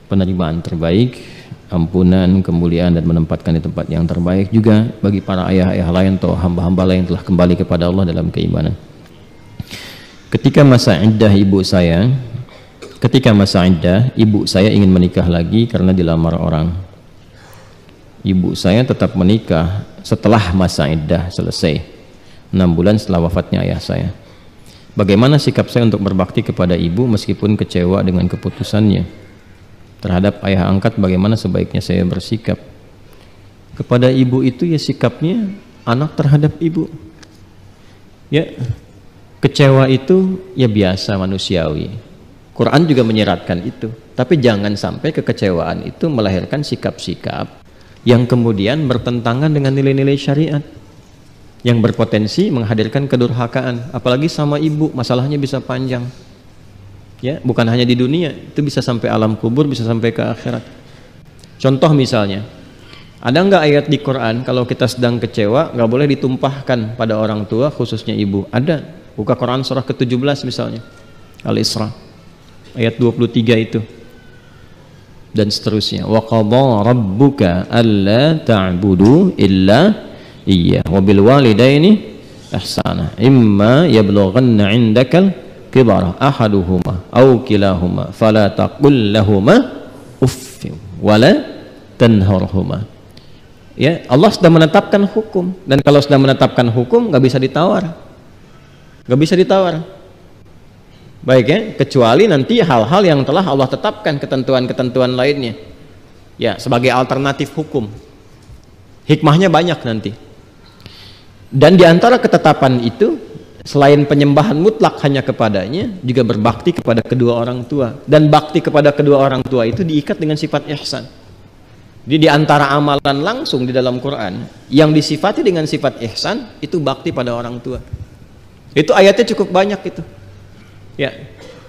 penerimaan terbaik, ampunan, kemuliaan, dan menempatkan di tempat yang terbaik juga bagi para ayah-ayah lain atau hamba-hamba lain yang telah kembali kepada Allah dalam keimanan. Ketika masa iddah ibu saya ingin menikah lagi karena dilamar orang. Ibu saya tetap menikah setelah masa iddah selesai, 6 bulan setelah wafatnya ayah saya. Bagaimana sikap saya untuk berbakti kepada ibu meskipun kecewa dengan keputusannya? Terhadap ayah angkat, bagaimana sebaiknya saya bersikap? Kepada ibu itu ya sikapnya anak terhadap ibu. Ya, kecewa itu ya biasa, manusiawi. Quran juga menyeratkan itu. Tapi jangan sampai kekecewaan itu melahirkan sikap-sikap yang kemudian bertentangan dengan nilai-nilai syariat. yang berpotensi menghadirkan kedurhakaan, apalagi sama ibu, masalahnya bisa panjang. Ya, bukan hanya di dunia, itu bisa sampai alam kubur, bisa sampai ke akhirat. Contoh misalnya, ada nggak ayat di Quran kalau kita sedang kecewa nggak boleh ditumpahkan pada orang tua, khususnya ibu? Ada. Buka Quran surah ke-17 misalnya, Al-Isra ayat 23 itu, dan seterusnya. Wa qadha rabbuka alla ta'budu illa iyyah wa bil walidaini ihsana imma yablughanna 'indakal kibara ahaduhuma aw kilahuma fala taqul lahumā uffin wala tanharhuma. Ya, Allah sudah menetapkan hukum, dan kalau sudah menetapkan hukum nggak bisa ditawar, nggak bisa ditawar. Baik ya, kecuali nanti hal-hal yang telah Allah tetapkan, ketentuan-ketentuan lainnya, ya, sebagai alternatif hukum. Hikmahnya banyak nanti. Dan diantara ketetapan itu, selain penyembahan mutlak hanya kepadanya, juga berbakti kepada kedua orang tua. Dan bakti kepada kedua orang tua itu diikat dengan sifat ihsan. Jadi diantara amalan langsung di dalam Quran yang disifati dengan sifat ihsan itu bakti pada orang tua. Itu ayatnya cukup banyak itu. Ya,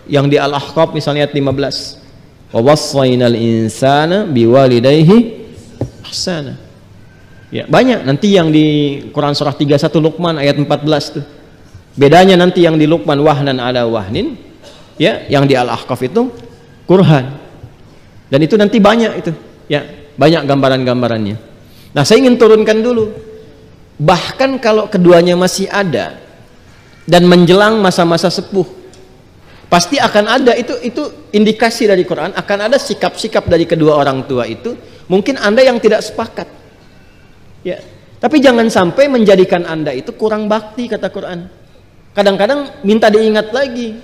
yang di Al-Ahqaf misalnya ayat 15. Wa wassaynal insana biwalidayhi ihsana. Ya, banyak nanti yang di Quran surah 31 Luqman ayat 14 tuh. Bedanya nanti yang di Luqman wahnan ala wahnin, ya, yang di Al-Ahqaf itu kurhan. Dan itu nanti banyak itu, ya, banyak gambaran-gambarannya. Nah, saya ingin turunkan dulu. Bahkan kalau keduanya masih ada dan menjelang masa-masa sepuh, pasti akan ada itu indikasi dari Quran, akan ada sikap-sikap dari kedua orang tua itu. Mungkin Anda yang tidak sepakat. Ya, tapi jangan sampai menjadikan Anda itu kurang bakti, kata Quran. Kadang-kadang minta diingat lagi.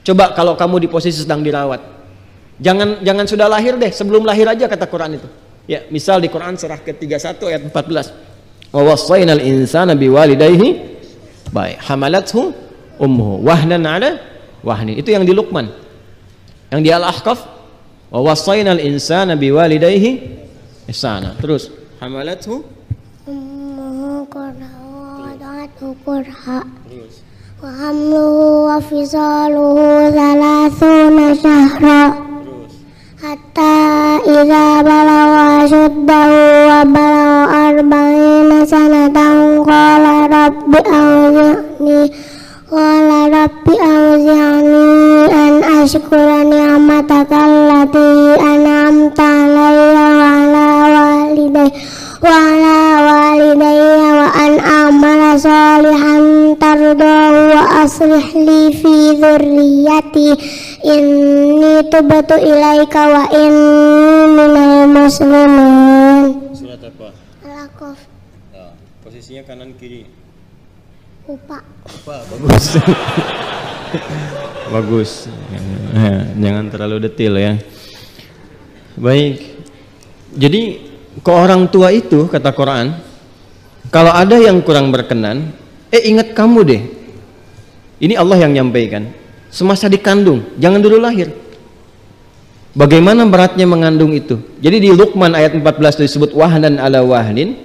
Coba kalau kamu di posisi sedang dirawat, jangan sudah lahir deh, sebelum lahir aja, kata Quran itu. Ya, misal di Quran surah ke-31 ayat 14. Wa wassaynal insana biwalidayhi baik hamalathu ummuhu wahnan ala wahnin. Itu yang di Luqman. Yang di Al-Ahqaf wa wassaynal insana biwalidayhi ihsana. Terus hamalathu ummuhu kurha wa wada'athu kurha. Terus wa hamluhu wa fisaluhu 30 syahra. Hatta idza balagha ashuddahu wa balagha 40 sanatan qala rabbi awzi'ni an ashkura ni'mataka allati an'amta 'alayya wa 'ala walidayya wa an a'mala salihan tardahu wa aslih li fi dzurriyyati inni tubtu ilaika wa inni minal muslimin. Surat apa? Al-Ahqaf. Nah, posisinya kanan kiri. Lupa. Bagus. Bagus. Jangan terlalu detail ya. Baik. Jadi ke orang tua itu, kata Quran, kalau ada yang kurang berkenan, ingat kamu deh. Ini Allah yang nyampaikan. Semasa dikandung, jangan dulu lahir. Bagaimana beratnya mengandung itu? Jadi di Luqman ayat 14 disebut wahnan ala wahnin.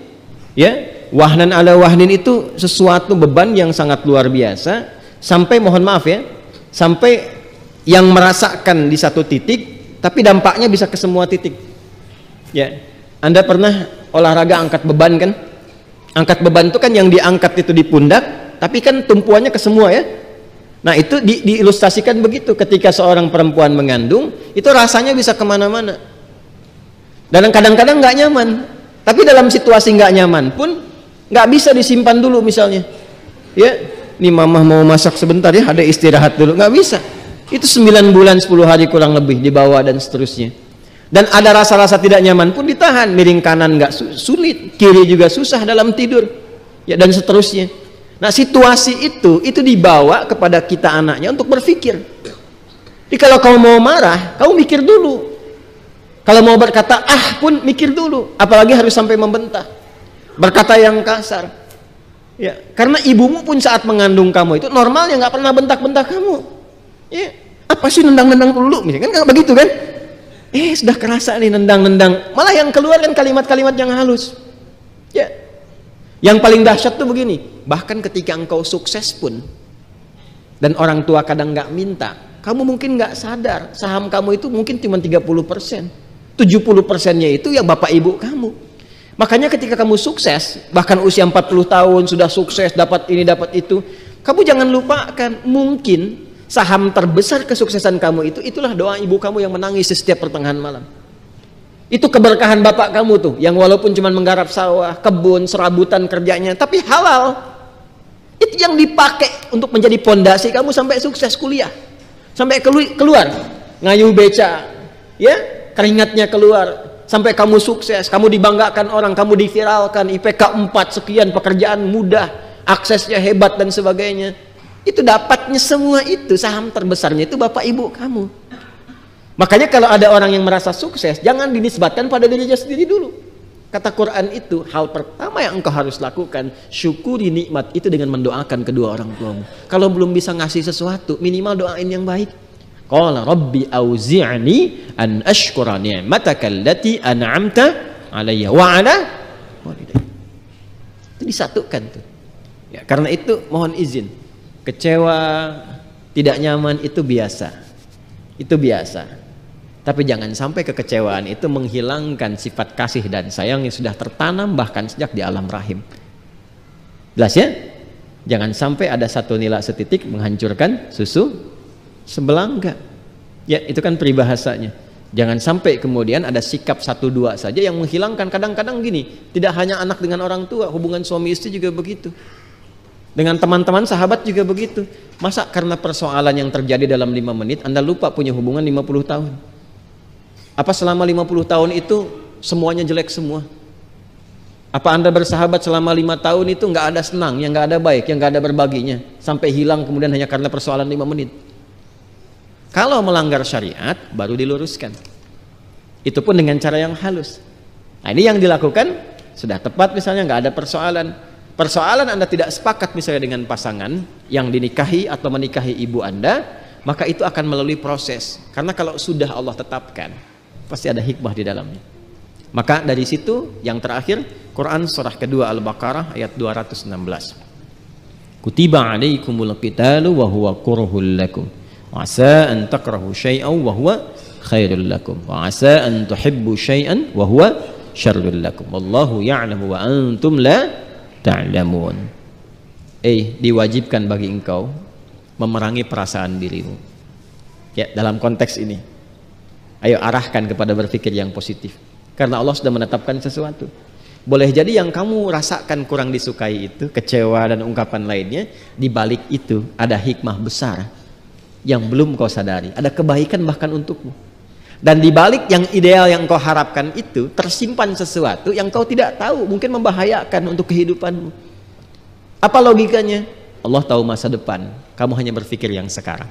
Ya, wahnan ala wahnin itu sesuatu beban yang sangat luar biasa, sampai mohon maaf ya, sampai yang merasakan di satu titik, tapi dampaknya bisa ke semua titik. Ya, Anda pernah olahraga angkat beban kan? Angkat beban itu kan yang diangkat itu di pundak, tapi kan tumpuannya ke semua ya. Nah, itu diilustrasikan begitu. Ketika seorang perempuan mengandung, itu rasanya bisa kemana-mana. Dan kadang-kadang nggak nyaman. Tapi dalam situasi nggak nyaman pun nggak bisa disimpan dulu misalnya. Ya, nih mama mau masak sebentar ya, ada istirahat dulu, nggak bisa. Itu 9 bulan 10 hari kurang lebih dibawa dan seterusnya. Dan ada rasa-rasa tidak nyaman pun ditahan. Miring kanan nggak sulit, kiri juga susah dalam tidur, ya, dan seterusnya. Nah, situasi itu dibawa kepada kita anaknya untuk berpikir. Jadi kalau kamu mau marah, kamu mikir dulu. Kalau mau berkata pun mikir dulu, apalagi harus sampai membentak, berkata yang kasar. Ya, karena ibumu pun saat mengandung kamu itu normalnya nggak pernah bentak-bentak kamu. Ya, apa sih nendang-nendang dulu, misalnya kan begitu kan? Sudah kerasa nih nendang-nendang, malah yang keluar kan kalimat-kalimat yang halus. Ya. Yang paling dahsyat tuh begini, bahkan ketika engkau sukses pun dan orang tua kadang nggak minta, kamu mungkin nggak sadar saham kamu itu mungkin cuma 30%, 70%-nya itu ya bapak ibu kamu. Makanya ketika kamu sukses, bahkan usia 40 tahun sudah sukses, dapat ini dapat itu, kamu jangan lupakan mungkin saham terbesar kesuksesan kamu itu, itulah doa ibu kamu yang menangis setiap pertengahan malam. Itu keberkahan bapak kamu tuh, yang walaupun cuma menggarap sawah, kebun, serabutan kerjanya, tapi halal. Itu yang dipakai untuk menjadi pondasi kamu sampai sukses kuliah, sampai keluar ngayu beca, ya keringatnya keluar, sampai kamu sukses, kamu dibanggakan orang, kamu diviralkan, IPK 4 sekian, pekerjaan mudah, aksesnya hebat dan sebagainya. Itu dapatnya semua itu, saham terbesarnya itu bapak ibu kamu. Makanya kalau ada orang yang merasa sukses, jangan dinisbatkan pada dirinya sendiri dulu. Kata Quran itu, hal pertama yang engkau harus lakukan, syukuri nikmat itu dengan mendoakan kedua orang tuamu. Kalau belum bisa ngasih sesuatu, minimal doain yang baik. Qala rabbi auzi'ni an ashkura ni'mataka allati an'amta alayya wa ala walidayya. Itu disatukan tuh. Ya, karena itu mohon izin, kecewa, tidak nyaman itu biasa. Itu biasa. Tapi jangan sampai kekecewaan itu menghilangkan sifat kasih dan sayang yang sudah tertanam bahkan sejak di alam rahim. Jelas ya? Jangan sampai ada satu nila setitik menghancurkan susu sebelangga. Ya, itu kan peribahasanya. Jangan sampai kemudian ada sikap 1-2 saja yang menghilangkan. Kadang-kadang gini, tidak hanya anak dengan orang tua, hubungan suami istri juga begitu. Dengan teman-teman sahabat juga begitu. Masa karena persoalan yang terjadi dalam 5 menit Anda lupa punya hubungan 50 tahun? Apa selama 50 tahun itu semuanya jelek semua? Apa Anda bersahabat selama 5 tahun itu nggak ada senang, yang nggak ada baik, yang nggak ada berbaginya, sampai hilang kemudian hanya karena persoalan 5 menit? Kalau melanggar syariat baru diluruskan. Itu pun dengan cara yang halus. Nah, ini yang dilakukan sudah tepat, misalnya nggak ada persoalan. Persoalan Anda tidak sepakat misalnya dengan pasangan yang dinikahi atau menikahi ibu Anda, maka itu akan melalui proses. Karena kalau sudah Allah tetapkan, pasti ada hikmah di dalamnya. Maka dari situ yang terakhir, Quran surah kedua Al-Baqarah ayat 216. Kutiba alaikumul qitalu wa huwa kurhul lakum wa asa an takrahu syai'an wa huwa khairul lakum wa asa an tuhibbu syai'an wa huwa syarrul lakum wallahu ya'lamu wa antum la ta'lamun. Diwajibkan bagi engkau memerangi perasaan dirimu. Ya, dalam konteks ini, ayo arahkan kepada berpikir yang positif. Karena Allah sudah menetapkan sesuatu. Boleh jadi yang kamu rasakan kurang disukai itu, kecewa dan ungkapan lainnya, di balik itu ada hikmah besar yang belum kau sadari. Ada kebaikan bahkan untukmu. Dan di balik yang ideal yang kau harapkan itu tersimpan sesuatu yang kau tidak tahu, mungkin membahayakan untuk kehidupanmu. Apa logikanya? Allah tahu masa depan, kamu hanya berpikir yang sekarang.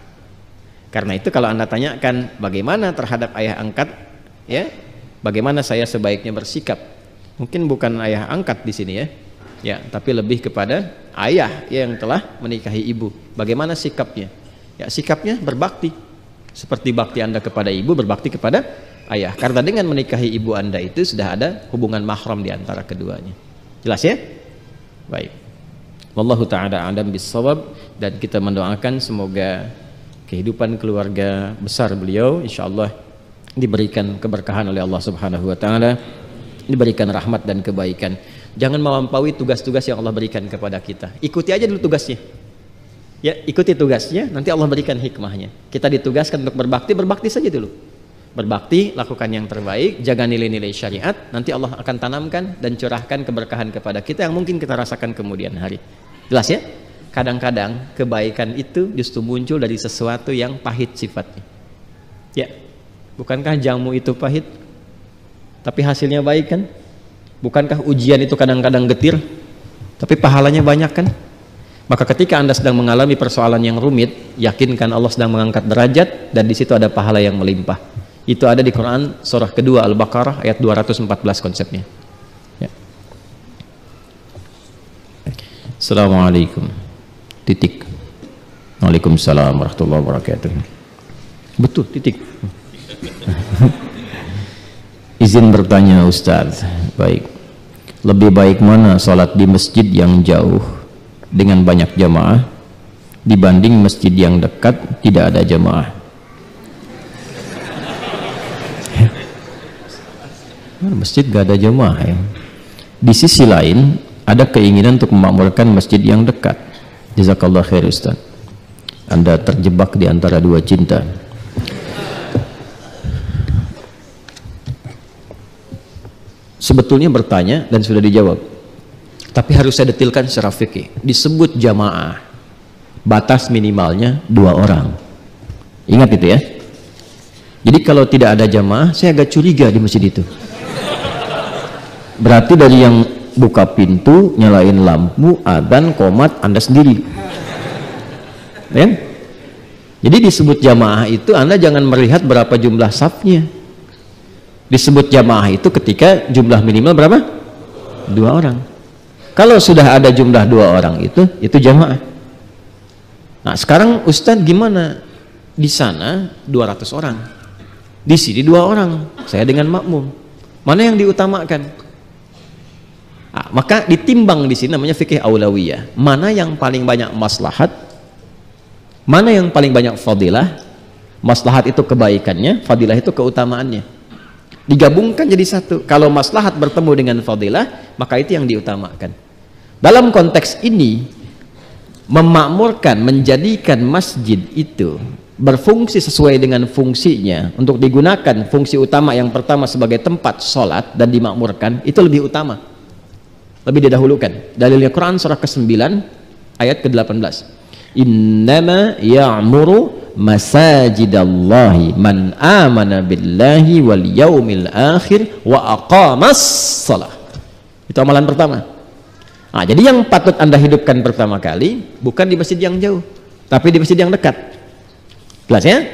Karena itu kalau Anda tanyakan bagaimana terhadap ayah angkat, ya, bagaimana saya sebaiknya bersikap? Mungkin bukan ayah angkat di sini ya, tapi lebih kepada ayah yang telah menikahi ibu. Bagaimana sikapnya? Ya, sikapnya berbakti. Seperti bakti Anda kepada ibu, berbakti kepada ayah. Karena dengan menikahi ibu Anda itu sudah ada hubungan mahram di antara keduanya. Jelas ya? Baik. Wallahu ta'ala a'lam bissawab, dan kita mendoakan semoga kehidupan keluarga besar beliau insyaallah diberikan keberkahan oleh Allah Subhanahu wa taala, diberikan rahmat dan kebaikan. Jangan melampaui tugas-tugas yang Allah berikan kepada kita. Ikuti aja dulu tugasnya. Ya, ikuti tugasnya, nanti Allah berikan hikmahnya. Kita ditugaskan untuk berbakti, berbakti saja dulu. Berbakti, lakukan yang terbaik, jaga nilai-nilai syariat, nanti Allah akan tanamkan dan curahkan keberkahan kepada kita yang mungkin kita rasakan kemudian hari. Jelas ya? Kadang-kadang kebaikan itu justru muncul dari sesuatu yang pahit sifatnya. Ya, bukankah jamu itu pahit? Tapi hasilnya baik kan? Bukankah ujian itu kadang-kadang getir? Tapi pahalanya banyak kan? Maka ketika Anda sedang mengalami persoalan yang rumit, yakinkan Allah sedang mengangkat derajat dan di situ ada pahala yang melimpah. Itu ada di Quran surah kedua Al-Baqarah ayat 214 konsepnya. Ya. Assalamualaikum. Titik. Waalaikumsalam warahmatullahi wabarakatuh. Betul, titik. Izin bertanya Ustaz. Baik. lebih baik mana sholat di masjid yang jauh dengan banyak jamaah dibanding masjid yang dekat tidak ada jamaah? Masjid gak ada jamaah ya. Di sisi lain ada keinginan untuk memakmurkan masjid yang dekat. Jazakallah khair Ustaz. Anda terjebak di antara dua cinta. Sebetulnya bertanya dan sudah dijawab, tapi harus saya detilkan secara fikih. Disebut jamaah, batas minimalnya 2 orang. Ingat itu ya. Jadi kalau tidak ada jamaah, saya agak curiga di masjid itu. Berarti dari yang buka pintu, nyalain lampu, adzan, qomat Anda sendiri. Ya? Jadi disebut jamaah itu Anda jangan melihat berapa jumlah safnya. Disebut jamaah itu ketika jumlah minimal berapa? 2 orang. Kalau sudah ada jumlah 2 orang itu jamaah. Nah sekarang Ustadz gimana? Di sana 200 orang, di sini 2 orang, saya dengan makmum. Mana yang diutamakan? Nah, maka ditimbang di sini namanya fikih aulawiyah. Mana yang paling banyak maslahat? Mana yang paling banyak fadilah? Maslahat itu kebaikannya, fadilah itu keutamaannya. Digabungkan jadi satu. Kalau maslahat bertemu dengan fadilah, maka itu yang diutamakan. Dalam konteks ini, memakmurkan, menjadikan masjid itu berfungsi sesuai dengan fungsinya untuk digunakan fungsi utama yang pertama sebagai tempat sholat dan dimakmurkan, itu lebih utama, lebih didahulukan. Dalilnya Quran surah ke-9 ayat ke-18. Innama ya'muru masajidallahi man amana billahi wal yaumil akhir wa aqamas shalah. Itu amalan pertama. Nah, jadi yang patut Anda hidupkan pertama kali bukan di masjid yang jauh, tapi di masjid yang dekat. Jelas ya?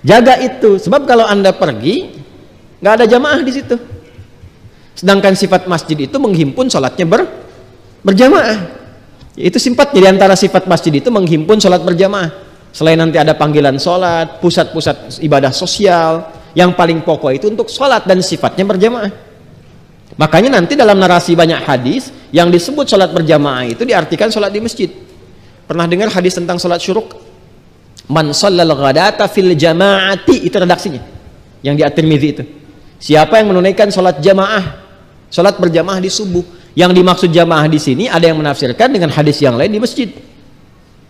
Jaga itu, sebab kalau Anda pergi nggak ada jamaah di situ. Sedangkan sifat masjid itu menghimpun sholatnya berjamaah. Itu sifatnya, di antara sifat masjid itu menghimpun sholat berjamaah. Selain nanti ada panggilan sholat, pusat-pusat ibadah sosial, yang paling pokok itu untuk sholat dan sifatnya berjamaah. Makanya nanti dalam narasi banyak hadis yang disebut sholat berjamaah itu diartikan sholat di masjid. Pernah dengar hadis tentang sholat syuruk? Man shallal ghadata fil jama'ati, itu redaksinya yang di At-Tirmidzi itu. Siapa yang menunaikan sholat jamaah, sholat berjamaah di subuh. Yang dimaksud jamaah di sini ada yang menafsirkan dengan hadis yang lain di masjid.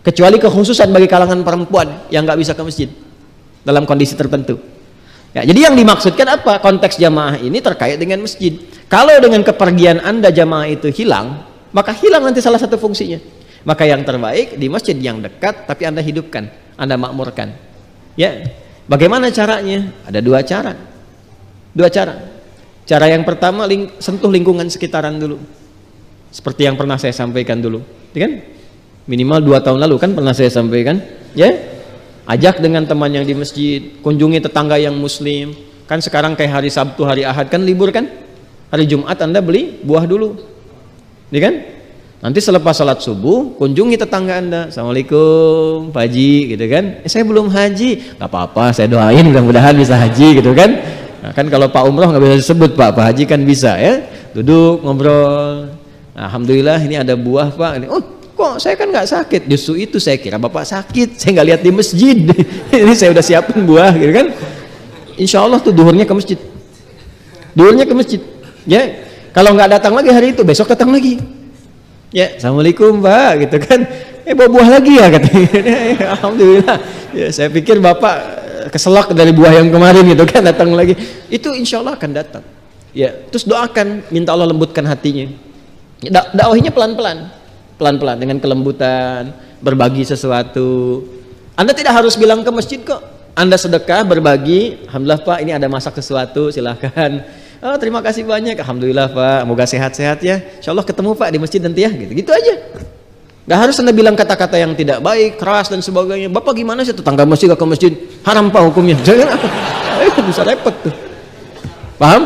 Kecuali kekhususan bagi kalangan perempuan yang nggak bisa ke masjid dalam kondisi tertentu. Ya, jadi yang dimaksudkan apa? Konteks jamaah ini terkait dengan masjid. Kalau dengan kepergian Anda jamaah itu hilang, maka hilang nanti salah satu fungsinya. Maka yang terbaik di masjid yang dekat tapi Anda hidupkan, Anda makmurkan. Ya, bagaimana caranya? Ada 2 cara. 2 cara. Cara yang pertama, sentuh lingkungan sekitaran dulu. Seperti yang pernah saya sampaikan dulu, ya kan? Minimal 2 tahun lalu kan pernah saya sampaikan, ya. Ajak dengan teman yang di masjid, kunjungi tetangga yang muslim. Kan sekarang kayak hari Sabtu, hari Ahad kan libur kan? Hari Jumat Anda beli buah dulu, ya kan? Nanti selepas sholat subuh, kunjungi tetangga Anda. Assalamualaikum, Pak Haji, gitu kan? Saya belum haji, nggak apa-apa, saya doain mudah-mudahan bisa haji, gitu kan? Nah, kan kalau Pak Umroh nggak bisa disebut Pak Haji kan bisa ya. Duduk ngobrol. Alhamdulillah ini ada buah Pak. Oh kok saya kan nggak sakit. Justru itu saya kira Bapak sakit. Saya nggak lihat di masjid. Ini saya udah siapin buah, gitu kan? Insya Allah tuh duhurnya ke masjid. Duhurnya ke masjid. Ya. Kalau nggak datang lagi hari itu, besok datang lagi. Ya, assalamualaikum Pak, gitu kan? Bawa buah lagi ya katanya. Alhamdulillah. Ya, saya pikir Bapak keselak dari buah yang kemarin gitu kan, datang lagi. Itu insya Allah akan datang. Ya, terus doakan, minta Allah lembutkan hatinya. Dakwahnya pelan-pelan dengan kelembutan, berbagi sesuatu. Anda tidak harus bilang ke masjid kok. Anda sedekah, berbagi. Alhamdulillah Pak, ini ada masak sesuatu, silahkan. Oh terima kasih banyak, alhamdulillah Pak, moga sehat-sehat ya. Insya Allah ketemu Pak di masjid nanti ya, gitu aja. Gak harus Anda bilang kata-kata yang tidak baik, keras dan sebagainya. Bapak gimana sih tetangga masjid gak ke masjid? Haram Pak hukumnya. Jangan apa? Bisa repot tuh. Paham?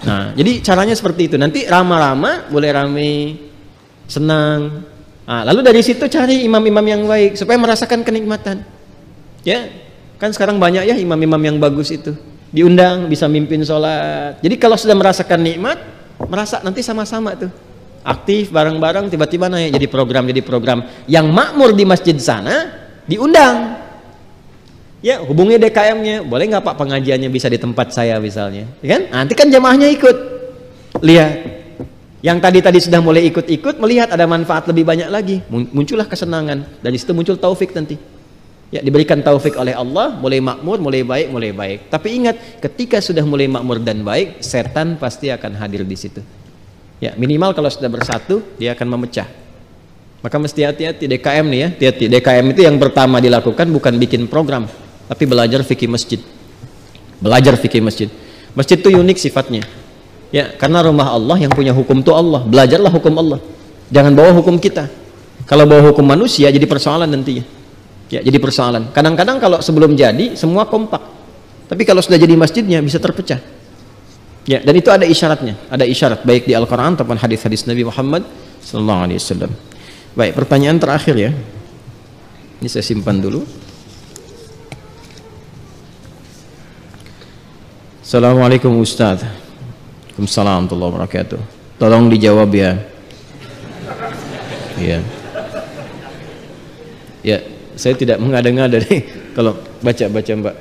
Nah, jadi caranya seperti itu. Nanti ramah-ramah, boleh rame, senang. Nah, lalu dari situ cari imam-imam yang baik supaya merasakan kenikmatan. Ya, kan sekarang banyak ya imam-imam yang bagus itu. Diundang, bisa mimpin sholat. Jadi kalau sudah merasakan nikmat, merasa nanti sama-sama tuh aktif bareng-bareng, tiba-tiba naik jadi program yang makmur di masjid sana diundang. Ya, hubungi DKM-nya, boleh nggak Pak pengajiannya bisa di tempat saya misalnya, ya kan? Nanti kan jamaahnya ikut, lihat. Yang tadi sudah mulai ikut-ikut, melihat ada manfaat lebih banyak lagi, muncullah kesenangan. Dari situ muncul taufik nanti. Ya, diberikan taufik oleh Allah, mulai makmur, mulai baik. Tapi ingat, ketika sudah mulai makmur dan baik, setan pasti akan hadir di situ. Ya, minimal kalau sudah bersatu, dia akan memecah. Maka mesti hati-hati DKM nih ya, hati-hati. DKM itu yang pertama dilakukan bukan bikin program, tapi belajar fikih masjid. Belajar fikih masjid. Masjid itu unik sifatnya. Ya, karena rumah Allah, yang punya hukum itu Allah. Belajarlah hukum Allah. Jangan bawa hukum kita. Kalau bawa hukum manusia jadi persoalan nantinya. Ya, jadi persoalan. Kadang-kadang kalau sebelum jadi semua kompak. Tapi kalau sudah jadi masjidnya bisa terpecah. Ya, dan itu ada isyaratnya. Ada isyarat baik di Al-Qur'an ataupun hadis-hadis Nabi Muhammad sallallahu alaihi wasallam. Baik, pertanyaan terakhir ya. Ini saya simpan dulu. Assalamualaikum Ustaz. Waalaikumsalam warahmatullahi wabarakatuh. Tolong dijawab ya. Iya. Ya, saya tidak mengada-ngada nih kalau baca Mbak.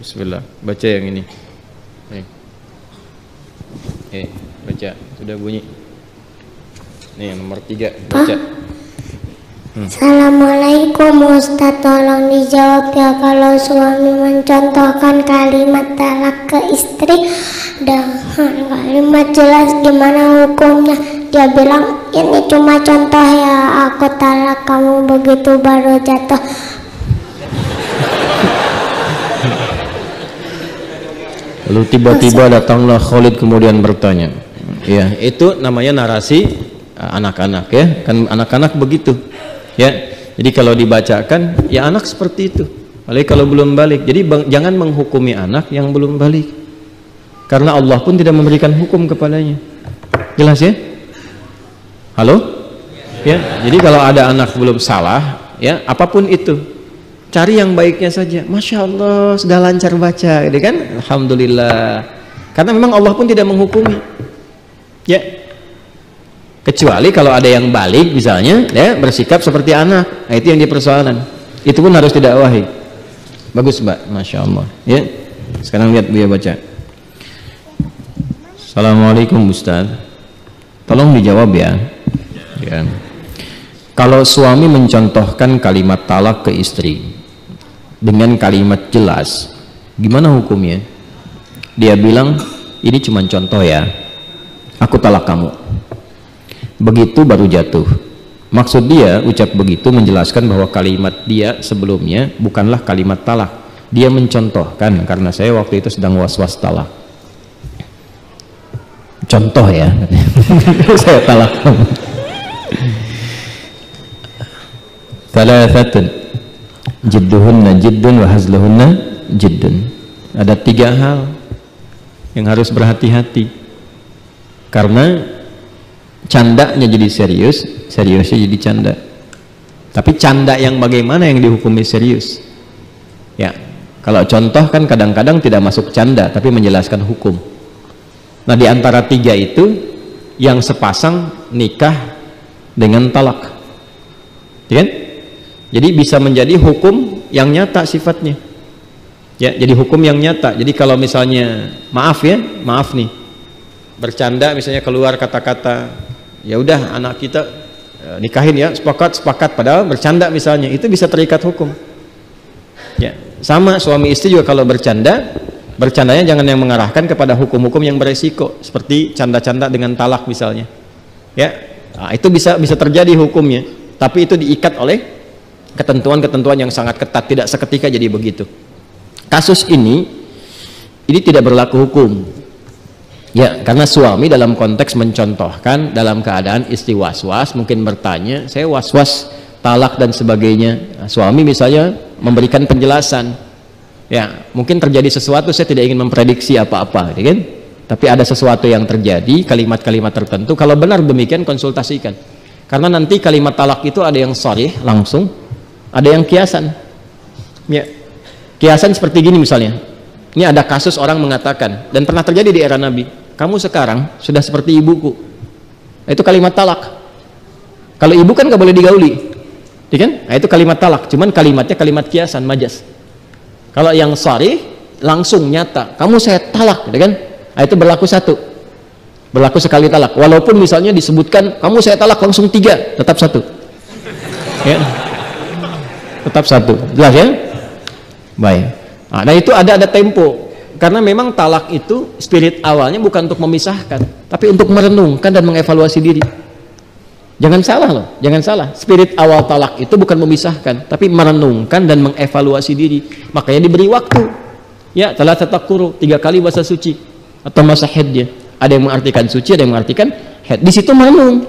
Bismillah, baca yang ini. Baca, sudah bunyi. Nih yang nomor 3, baca. Assalamualaikum Ustaz, tolong dijawab ya, kalau suami mencontohkan kalimat talak ke istri dengan kalimat jelas gimana hukumnya. Dia bilang ini cuma contoh ya, aku talak kamu, begitu baru jatuh. Lalu tiba-tiba datanglah Khalid kemudian bertanya. Ya, itu namanya narasi anak-anak ya, kan anak-anak begitu. Ya, jadi kalau dibacakan ya anak seperti itu. Apalagi kalau belum balik. Jadi jangan menghukumi anak yang belum balik. Karena Allah pun tidak memberikan hukum kepadanya. Jelas ya? Halo? Ya, jadi kalau ada anak belum salah, ya apapun itu, cari yang baiknya saja. Masya Allah, sudah lancar baca, gitu kan? Alhamdulillah. Karena memang Allah pun tidak menghukumi. Ya. Kecuali kalau ada yang balik misalnya, ya bersikap seperti anak, nah, itu yang dipersoalan. Itu pun harus didakwahi. Bagus Mbak, Masya Allah. Ya, sekarang lihat Buya baca. Assalamualaikum Ustaz, tolong dijawab ya. Ya. Kalau suami mencontohkan kalimat talak ke istri dengan kalimat jelas, gimana hukumnya? Dia bilang ini cuma contoh ya, aku talak kamu. Begitu baru jatuh. Maksud dia ucap begitu menjelaskan bahwa kalimat dia sebelumnya bukanlah kalimat talak. Dia mencontohkan karena saya waktu itu sedang was-was talak. Contoh ya, saya talak kamu. Thalathatun jidduhunna jiddun wa hazluhunna jiddun. Ada 3 hal yang harus berhati-hati. Karena candanya jadi serius, seriusnya jadi canda. Tapi canda yang bagaimana yang dihukumi serius? Ya, kalau contoh kan kadang-kadang tidak masuk canda tapi menjelaskan hukum. Nah, di antara 3 itu yang sepasang nikah dengan talak, ya kan? Jadi bisa menjadi hukum yang nyata sifatnya. Ya, jadi hukum yang nyata. Jadi kalau misalnya maaf nih, bercanda misalnya keluar kata-kata, ya udah anak kita nikahin ya, sepakat, padahal bercanda misalnya, itu bisa terikat hukum. Ya, sama suami istri juga kalau bercandanya jangan yang mengarahkan kepada hukum-hukum yang beresiko seperti canda-canda dengan talak misalnya. Ya, nah, itu bisa terjadi hukumnya, tapi itu diikat oleh ketentuan-ketentuan yang sangat ketat, tidak seketika jadi begitu. Kasus ini tidak berlaku hukum. Ya, karena suami dalam konteks mencontohkan dalam keadaan istri was-was, mungkin bertanya, saya was-was talak dan sebagainya. Nah, suami misalnya memberikan penjelasan, ya mungkin terjadi sesuatu, saya tidak ingin memprediksi apa-apa, kan? Tapi ada sesuatu yang terjadi, kalimat-kalimat tertentu. Kalau benar demikian, konsultasikan. Karena nanti kalimat talak itu ada yang sharih langsung, ada yang kiasan. Ya, kiasan seperti gini misalnya. Ini ada kasus orang mengatakan, dan pernah terjadi di era Nabi. kamu sekarang sudah seperti ibuku. Itu kalimat talak. Kalau ibu kan nggak boleh digauli, ya kan? Nah, itu kalimat talak. Cuman kalimatnya kalimat kiasan, majas. Kalau yang sharih langsung nyata, kamu saya talak, ya kan? Nah, itu berlaku satu, berlaku sekali talak. Walaupun misalnya disebutkan kamu saya talak langsung 3, tetap satu, ya, tetap satu. Jelas ya? Baik. Nah, itu ada tempo. Karena memang talak itu spirit awalnya bukan untuk memisahkan, tapi untuk merenungkan dan mengevaluasi diri. Jangan salah loh, jangan salah. Spirit awal talak itu bukan memisahkan, tapi merenungkan dan mengevaluasi diri. Makanya diberi waktu. Ya, telah tatakuru 3 kali bahasa suci atau masa haidnya. Ada yang mengartikan suci, ada yang mengartikan haid. Di situ merenung.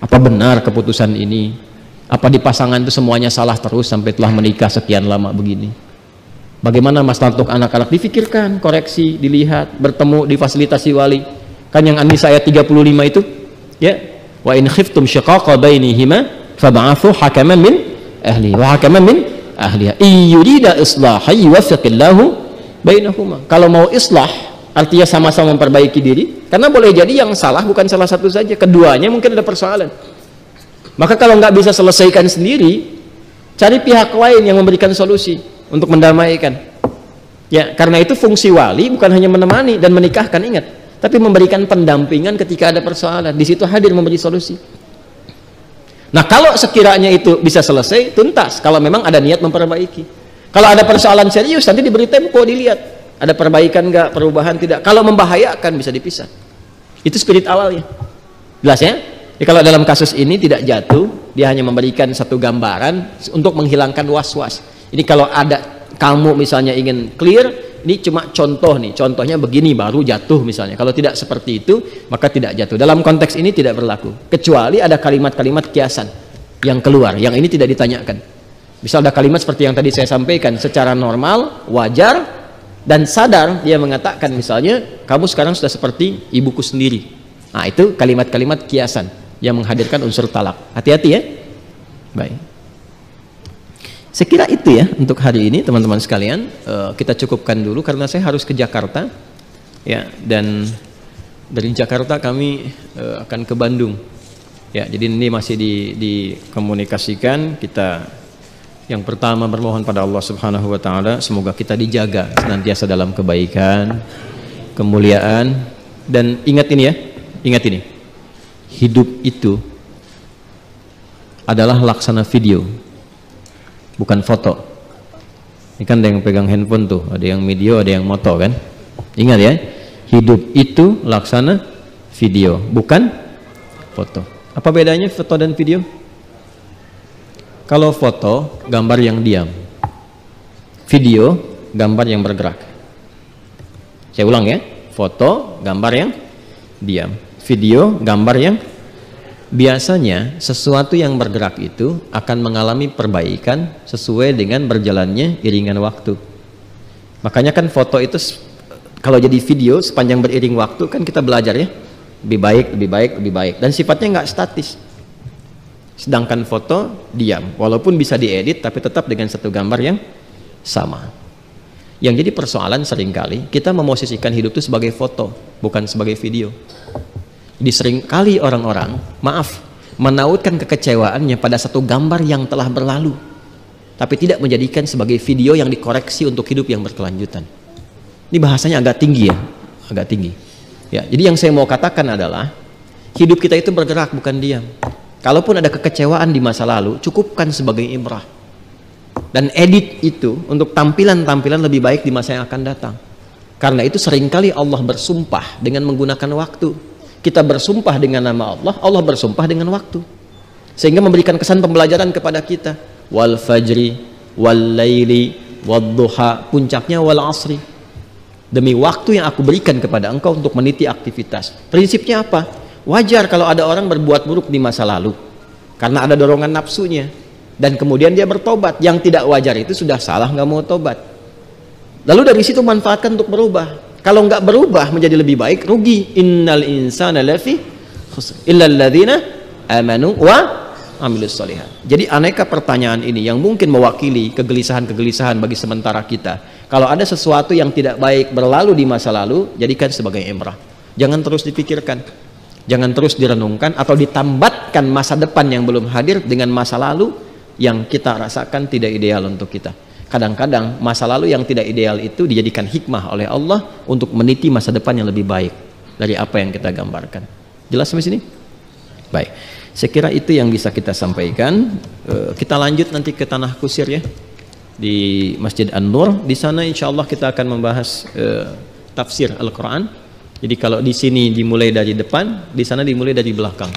Apa benar keputusan ini? Apa di pasangan itu semuanya salah terus sampai telah menikah sekian lama begini? Bagaimana masalah untuk anak-anak difikirkan, koreksi, dilihat, bertemu, difasilitasi wali. Kan yang An-Nisa ayat 35 itu, ya, wa in khiftum shiqaqa bainihima fab'athu hakaman min ahli wa hakaman min ahliha yurida islahan yuwaffiqillahu bainahuma. Kalau mau islah, artinya sama-sama memperbaiki diri, karena boleh jadi yang salah bukan salah satu saja, keduanya mungkin ada persoalan. Maka kalau nggak bisa selesaikan sendiri, cari pihak lain yang memberikan solusi untuk mendamaikan. Ya, karena itu fungsi wali bukan hanya menemani dan menikahkan, ingat, tapi memberikan pendampingan ketika ada persoalan. Di situ hadir memberi solusi. Nah, kalau sekiranya itu bisa selesai, tuntas. Kalau memang ada niat memperbaiki. Kalau ada persoalan serius, nanti diberi tempo, dilihat ada perbaikan nggak, perubahan tidak. Kalau membahayakan bisa dipisah. Itu spirit awalnya. Jelas ya? Jadi kalau dalam kasus ini tidak jatuh, dia hanya memberikan satu gambaran untuk menghilangkan was-was. Ini kalau ada kamu misalnya ingin clear, ini cuma contoh nih, contohnya begini baru jatuh misalnya. Kalau tidak seperti itu, maka tidak jatuh. Dalam konteks ini tidak berlaku, kecuali ada kalimat-kalimat kiasan yang keluar, yang ini tidak ditanyakan. Misal ada kalimat seperti yang tadi saya sampaikan, secara normal, wajar, dan sadar dia mengatakan misalnya, kamu sekarang sudah seperti ibuku sendiri. Nah, itu kalimat-kalimat kiasan yang menghadirkan unsur talak. Hati-hati ya. Baik. Saya kira itu ya untuk hari ini teman-teman sekalian. Kita cukupkan dulu karena saya harus ke Jakarta ya, dan dari Jakarta kami akan ke Bandung ya. Jadi ini masih dikomunikasikan. Kita yang pertama bermohon pada Allah Subhanahu wa taala semoga kita dijaga senantiasa dalam kebaikan, kemuliaan, dan ingat ini ya, ingat ini. Hidup itu adalah laksana video, bukan foto. Ini kan ada yang pegang handphone tuh, ada yang video, ada yang moto kan. Ingat ya, hidup itu laksana video, bukan foto. Apa bedanya foto dan video? Kalau foto, gambar yang diam. Video, gambar yang bergerak. Saya ulang ya, foto, gambar yang diam. Video, gambar yang biasanya sesuatu yang bergerak itu akan mengalami perbaikan sesuai dengan berjalannya iringan waktu. Makanya kan foto itu kalau jadi video sepanjang beriring waktu kan kita belajar ya, lebih baik, lebih baik, lebih baik, dan sifatnya nggak statis. Sedangkan foto diam, walaupun bisa diedit tapi tetap dengan satu gambar yang sama. Yang jadi persoalan seringkali kita memosisikan hidup itu sebagai foto, bukan sebagai video. Jadi seringkali orang-orang, maaf, menautkan kekecewaannya pada satu gambar yang telah berlalu, tapi tidak menjadikan sebagai video yang dikoreksi untuk hidup yang berkelanjutan. Ini bahasanya agak tinggi ya, agak tinggi. Ya, jadi yang saya mau katakan adalah hidup kita itu bergerak bukan diam. Kalaupun ada kekecewaan di masa lalu, cukupkan sebagai ibrah. Dan edit itu untuk tampilan-tampilan lebih baik di masa yang akan datang. Karena itu seringkali Allah bersumpah dengan menggunakan waktu. Kita bersumpah dengan nama Allah, Allah bersumpah dengan waktu. Sehingga memberikan kesan pembelajaran kepada kita. Wal fajri, wal laili, wad duha, puncaknya wal asri. Demi waktu yang aku berikan kepada engkau untuk meniti aktivitas. Prinsipnya apa? Wajar kalau ada orang berbuat buruk di masa lalu. Karena ada dorongan nafsunya. Dan kemudian dia bertobat. Yang tidak wajar itu sudah salah, nggak mau tobat. Lalu dari situ manfaatkan untuk berubah. Kalau nggak berubah menjadi lebih baik, rugi. Innal insana lafi khusr illal ladzina amanu wa amilus sholihat. Jadi aneka pertanyaan ini yang mungkin mewakili kegelisahan-kegelisahan bagi sementara kita. Kalau ada sesuatu yang tidak baik berlalu di masa lalu, jadikan sebagai ibrah. Jangan terus dipikirkan, jangan terus direnungkan atau ditambatkan masa depan yang belum hadir dengan masa lalu yang kita rasakan tidak ideal untuk kita. Kadang-kadang masa lalu yang tidak ideal itu dijadikan hikmah oleh Allah untuk meniti masa depan yang lebih baik dari apa yang kita gambarkan. Jelas sampai sini? Baik, saya kira itu yang bisa kita sampaikan. Kita lanjut nanti ke Tanah Kusir ya, di Masjid An-Nur. Di sana insya Allah kita akan membahas tafsir Al-Quran. Jadi kalau di sini dimulai dari depan, di sana dimulai dari belakang.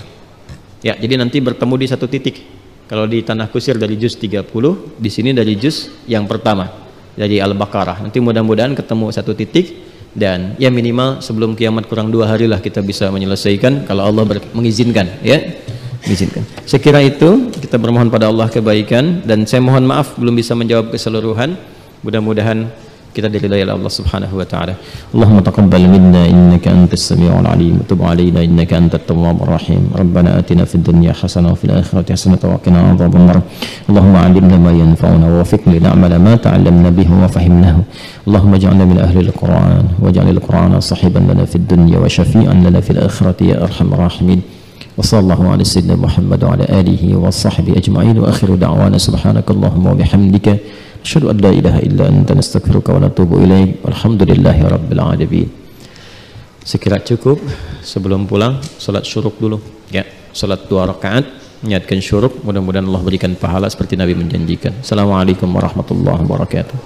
Ya, jadi nanti bertemu di satu titik. Kalau di Tanah Kusir dari juz 30, di sini dari juz yang pertama, dari Al-Baqarah. Nanti mudah-mudahan ketemu satu titik, dan ya minimal sebelum kiamat kurang 2 hari lah kita bisa menyelesaikan kalau Allah mengizinkan, ya. Mengizinkan. Saya kira itu, kita bermohon pada Allah kebaikan, dan saya mohon maaf belum bisa menjawab keseluruhan. Mudah-mudahan kita diridai oleh Allah Subhanahu wa taala. Allahumma taqabbal minna innaka antas samiul alim wa tub alaina innaka antat tawwabur rahim. Rabbana atina fid dunya hasanah wa fil akhirati hasanah wa qina adzabannar. Allahumma 'allimna ma yanfa'una wa waffiqna lin'amala ma ta'allamna bihi wa fahimnahu. Allahumma ij'alna min ahli al-Qur'an waj'al al-Qur'ana sahiban lana fid dunya wa syafi'an lana fil akhirati ya arhamar rahimin. Wa sallallahu ala sayyidina Muhammad wa ala alihi wa sahbihi ajma'in wa akhiru da'wana subhanakallahumma wa bihamdika asyhadu an la ilaha illa anta nastaghfiruka wa natubu ilaik. Walhamdulillahi rabbil alamin. Sekira cukup. Sebelum pulang salat syuruk dulu ya, salat 2 rakaat niatkan syuruk, mudah-mudahan Allah berikan pahala seperti Nabi menjanjikan. Assalamualaikum warahmatullahi wabarakatuh.